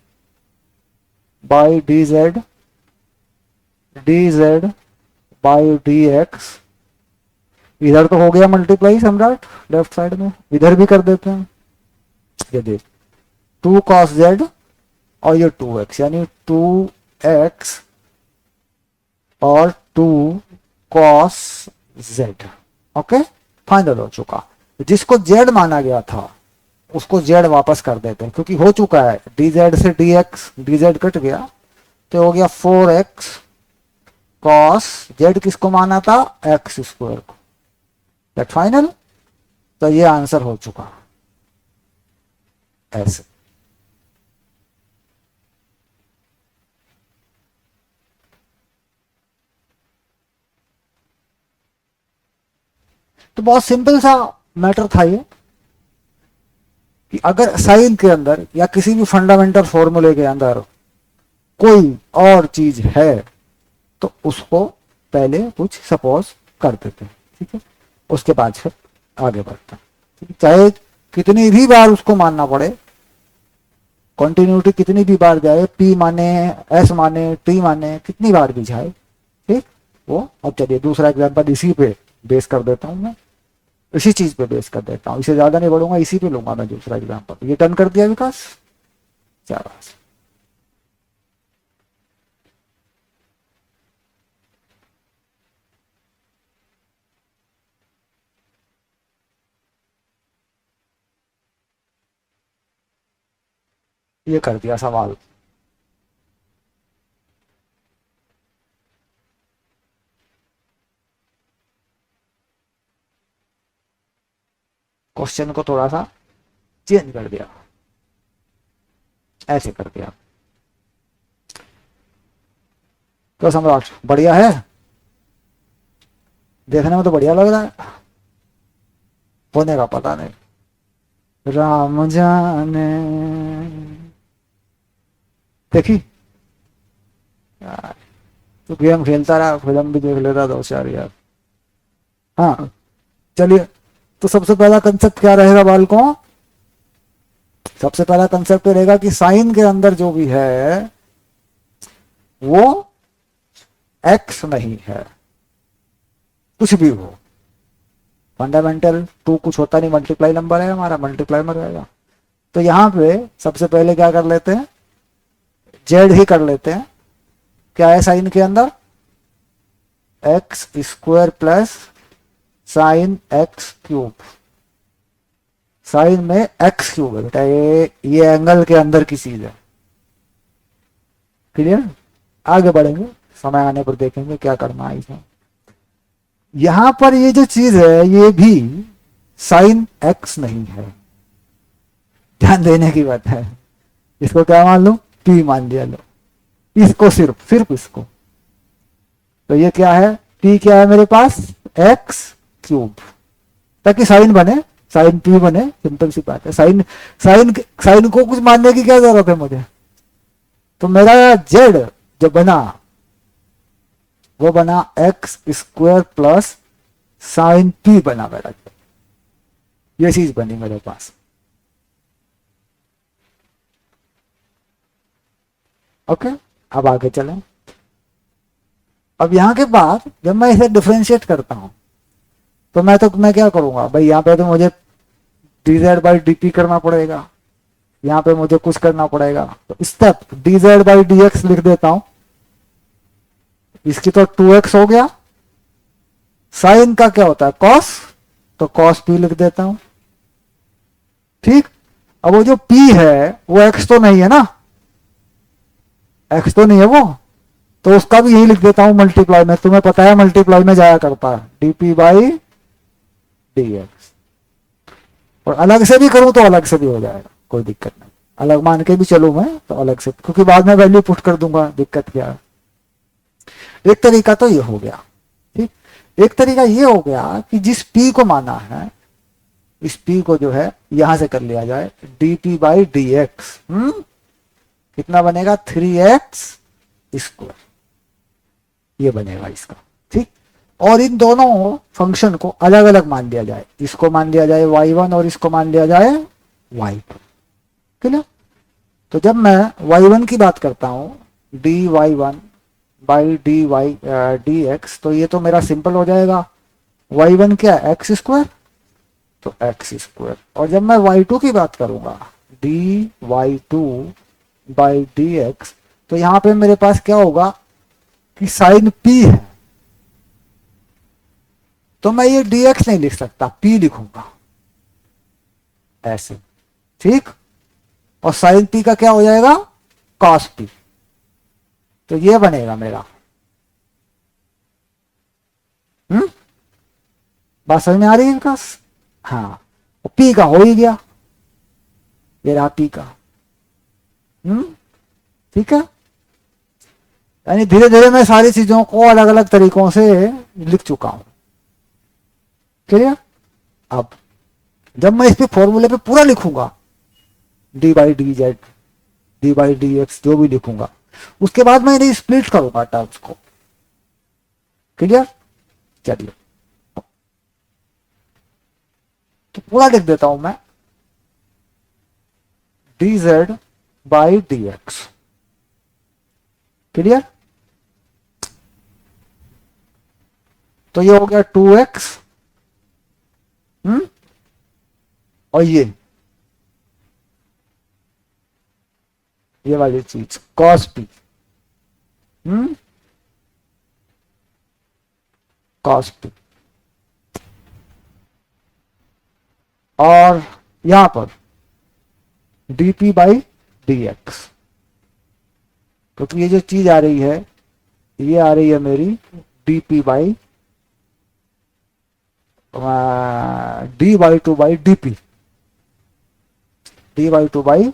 by d z, d z by d x, इधर तो हो गया मल्टीप्लाई सम्राट लेफ्ट साइड में, इधर भी कर देते हैं। ये देख 2 cos z और ये 2x, यानी 2x और 2 cos z। ओके, फाइनल हो चुका। जिसको z माना गया था उसको z वापस कर देते हैं, क्योंकि हो चुका है, dz से dx, dz कट गया, तो हो गया 4x cos z, किसको माना था, x स्क्वायर को। That final. तो ये आंसर हो चुका ऐसे। तो बहुत सिंपल सा मैटर था ये, कि अगर साइन के अंदर या किसी भी फंडामेंटल फॉर्मूले के अंदर कोई और चीज है, तो उसको पहले कुछ सपोज कर देते हैं, ठीक है, उसके बाद फिर आगे बढ़ते हैं। चाहे कितनी भी बार उसको मानना पड़े, कंटिन्यूटी कितनी भी बार जाए, पी माने, एस माने, टी माने, कितनी बार भी जाए, ठीक वो। अब चलिए दूसरा एग्जांपल इसी पे बेस कर देता हूं मैं, इसी चीज पे बेस कर देता हूं, इसे ज्यादा नहीं बढ़ूंगा, इसी पे लूंगा मैं दूसरा एग्जांपल। ये टर्न कर दिया विकास, चलो ये कर दिया सवाल। क्वेश्चन को थोड़ा सा चेंज कर दिया, ऐसे कर दिया। तो सम्राट बढ़िया है। देखने में तो बढ़िया लग रहा है, होने का पता नहीं। राम जाने, देखी यार, तो गेम खेलता रहा, फिल्म भी देख लेता दो चार यार। हाँ चलिए, तो सबसे पहला कंसेप्ट क्या रहेगा बालकों? सबसे पहला कंसेप्ट रहेगा कि साइन के अंदर जो भी है वो एक्स नहीं है, कुछ भी हो। फंडामेंटल टू कुछ होता नहीं, मल्टीप्लाई नंबर है हमारा, मल्टीप्लाई में रहेगा। तो यहां पे सबसे पहले क्या कर लेते हैं, जेड ही कर लेते हैं। क्या है साइन के अंदर? X square plus sine x cube. Sine में एक्स क्यूब है बेटा, ये एंगल के अंदर की चीज है। क्लियर? आगे बढ़ेंगे, समय आने पर देखेंगे क्या करना है इसमें। यहां पर ये जो चीज है ये भी साइन एक्स नहीं है, ध्यान देने की बात है। इसको क्या मान लो? पी मान लिया लो, इसको सिर्फ इसको। तो ये क्या है? पी क्या है मेरे पास? एक्स क्यूब, ताकि साइन बने, साइन पी बने, सिंपल सी बात है। साइन साइन साइन को कुछ मानने की क्या जरूरत है मुझे? तो मेरा जेड जो बना वो बना x square plus sign P बना मेरा, ये चीज बनी मेरे पास। ओके, अब आगे चलें। अब यहां के बाद जब मैं इसे डिफ्रेंशिएट करता हूं तो मैं क्या करूंगा भाई, यहां पे तो मुझे dz बाई डी करना पड़ेगा, यहां पे मुझे कुछ करना पड़ेगा। तो स्टेप dz बाई dx लिख देता हूं, इसकी तो 2x हो गया। साइन का क्या होता है? कॉस, तो कॉस p लिख देता हूं। ठीक, अब वो जो p है वो x तो नहीं है ना, x तो नहीं है वो, तो उसका भी यही लिख देता हूं मल्टीप्लाई में। तुम्हें पता है मल्टीप्लाई में जाया करता है, dp बाई dx। और अलग से भी करूं तो अलग से भी हो जाएगा, कोई दिक्कत नहीं। अलग मान के भी चलूं मैं तो अलग से, क्योंकि बाद में वैल्यू पुट कर दूंगा, दिक्कत क्या है। एक तरीका तो ये हो गया। ठीक, एक तरीका ये हो गया कि जिस p को माना है, इस p को जो है यहां से कर लिया जाए, dp बाई dx। कितना बनेगा? 3x स्क्वायर, ये बनेगा इसका। ठीक, और इन दोनों फंक्शन को अलग अलग मान लिया जाए, इसको मान लिया जाए y1 और इसको मान लिया जाए y2। क्लियर? तो जब मैं y1 की बात करता हूं, dy1 बाई dx, तो ये तो मेरा सिंपल हो जाएगा। y1 क्या? एक्स स्क्वायर, तो एक्स स्क्वायर। और जब मैं y2 की बात करूंगा, dy2 बाई dx, तो यहां पे मेरे पास क्या होगा कि साइन p है, तो मैं ये dx नहीं लिख सकता, p लिखूंगा ऐसे। ठीक, और साइन p का क्या हो जाएगा? cos p। तो ये बनेगा मेरा। बात समझ में आ रही है विकास? हाँ, p का हो ही गया, ये रहा p का। ठीक है, यानी धीरे धीरे मैं सारी चीजों को अलग अलग तरीकों से लिख चुका हूं। क्लियर? अब जब मैं इस पे फॉर्मूले पे पूरा लिखूंगा, D by d z, D by d x, जो भी लिखूंगा, उसके बाद मैं इन्हें स्प्लिट करूंगा टर्म्स को। क्लियर? चलिए, तो पूरा लिख देता हूं मैं, D z by d x. Clear? तो ये हो गया 2x, और ये वाली चीज cos p, cos p। और यहां पर dp बाई dx, क्योंकि ये जो चीज आ रही है ये आ रही है मेरी dp by dy2 by dp, dy2 by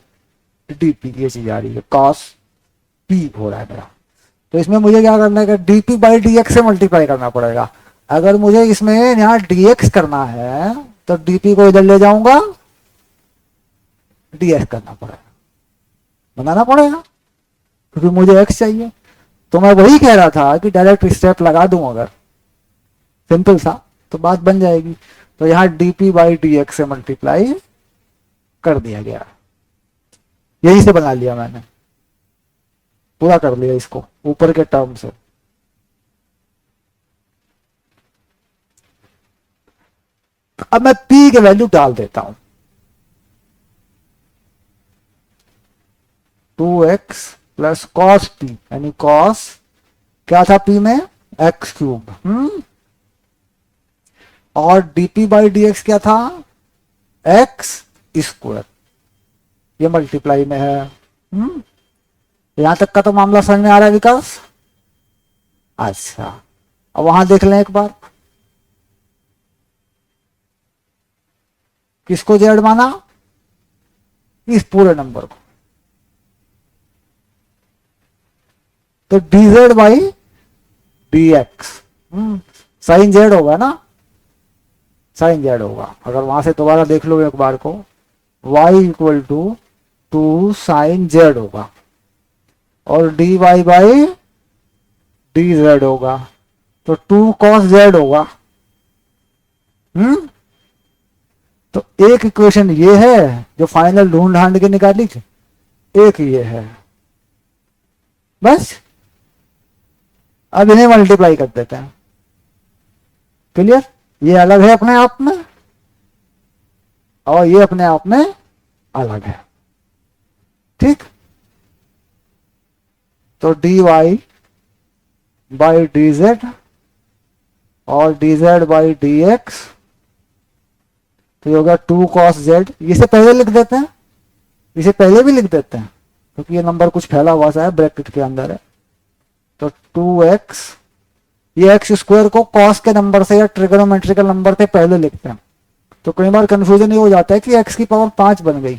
dp, ये चीज आ रही है, cos p हो रहा है मेरा। तो इसमें मुझे क्या करना है कि dp बाई dx से मल्टीप्लाई करना पड़ेगा। अगर मुझे इसमें यहाँ dx करना है तो dp को इधर ले जाऊंगा, ds करना पड़ेगा, बनाना पड़ेगा, क्योंकि मुझे x चाहिए। तो मैं वही कह रहा था कि डायरेक्ट स्टेप लगा दूं अगर सिंपल सा तो बात बन जाएगी। तो यहाँ dp बाई dx से मल्टीप्लाई कर दिया गया, यही से बना लिया मैंने, पूरा कर लिया इसको ऊपर के टर्म से। अब मैं p के वैल्यू डाल देता हूं, 2x प्लस कॉस p, यानी कॉस क्या था p में, x क्यूब, और dp बाई dx क्या था, x स्क्वायर, ये मल्टीप्लाई में है। यहां तक का तो मामला समझ में आ रहा है विकास? अच्छा, अब वहां देख लें एक बार, किसको जेड माना, इस पूरे नंबर को, तो dz by dx sine z होगा ना, साइन जेड होगा। अगर वहां से दोबारा देख लो एक बार को, y equal to 2 sine z होगा, और dy बाई dz होगा, तो 2 कॉस जेड होगा। तो एक इक्वेशन ये है जो फाइनल ढूंढ ढांड के निकाली थी, एक ये है बस। अब इन्हें मल्टीप्लाई कर देते हैं, क्लियर? ये अलग है अपने आप में और ये अपने आप में अलग है, ठीक? तो dy बाई dz और dz बाई dx, तो ये होगा 2 cos z। इसे पहले लिख देते हैं, इसे पहले भी लिख देते हैं क्योंकि ये नंबर कुछ फैला हुआ सा है, ब्रैकेट के अंदर है। तो 2x, ये एक्स स्क्वायर को कॉस के नंबर से या ट्रिगोनोमेट्रिकल नंबर से पहले लिखते हैं, तो कई बार कंफ्यूजन ये हो जाता है कि x की पावर 5 बन गई,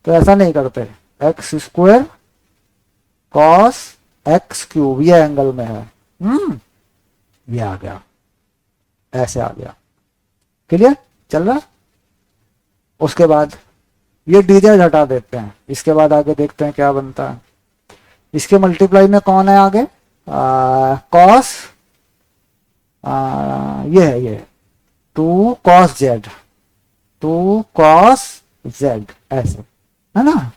तो ऐसा नहीं करते, x square cos x cube, ये एंगल में है, ये आ गया, ऐसे आ गया, क्लियर चल रहा? उसके बाद ये dz हटा देते हैं, इसके बाद आगे देखते हैं क्या बनता है। इसके मल्टीप्लाई में कौन है आगे, कॉस, ये है, ये 2 cos z, 2 cos z, ऐसे है ना।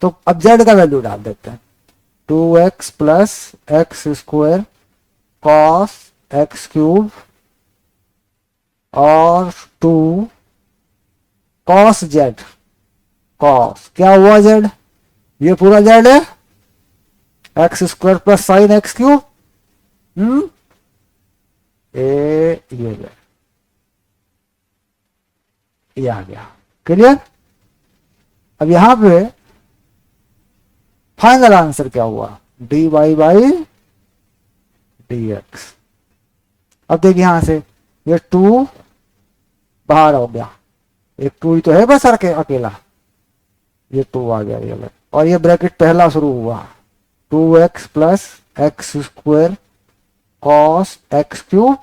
तो अब z का वैल्यू डाल देते हैं, 2x plus x square cos x cube और 2 cos z, cos क्या हुआ z, ये पूरा z है, x square plus sine x cube, ये आ गया, क्लियर? अब यहां पे फाइनल आंसर क्या हुआ, dy बाई dx। अब देखिए यहां से ये 2 बाहर हो गया, एक 2 ही तो है बस अकेला, ये 2 आ गया ये, और ये ब्रैकेट पहला शुरू हुआ, 2x plus x square cos x cube,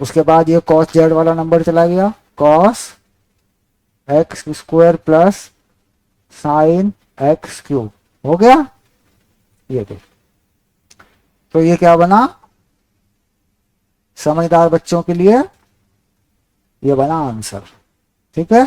उसके बाद ये कॉस जेड वाला नंबर चला गया, cos x square plus sine x cube, हो गया ये देख। तो ये क्या बना, समझदार बच्चों के लिए ये बना आंसर, ठीक है?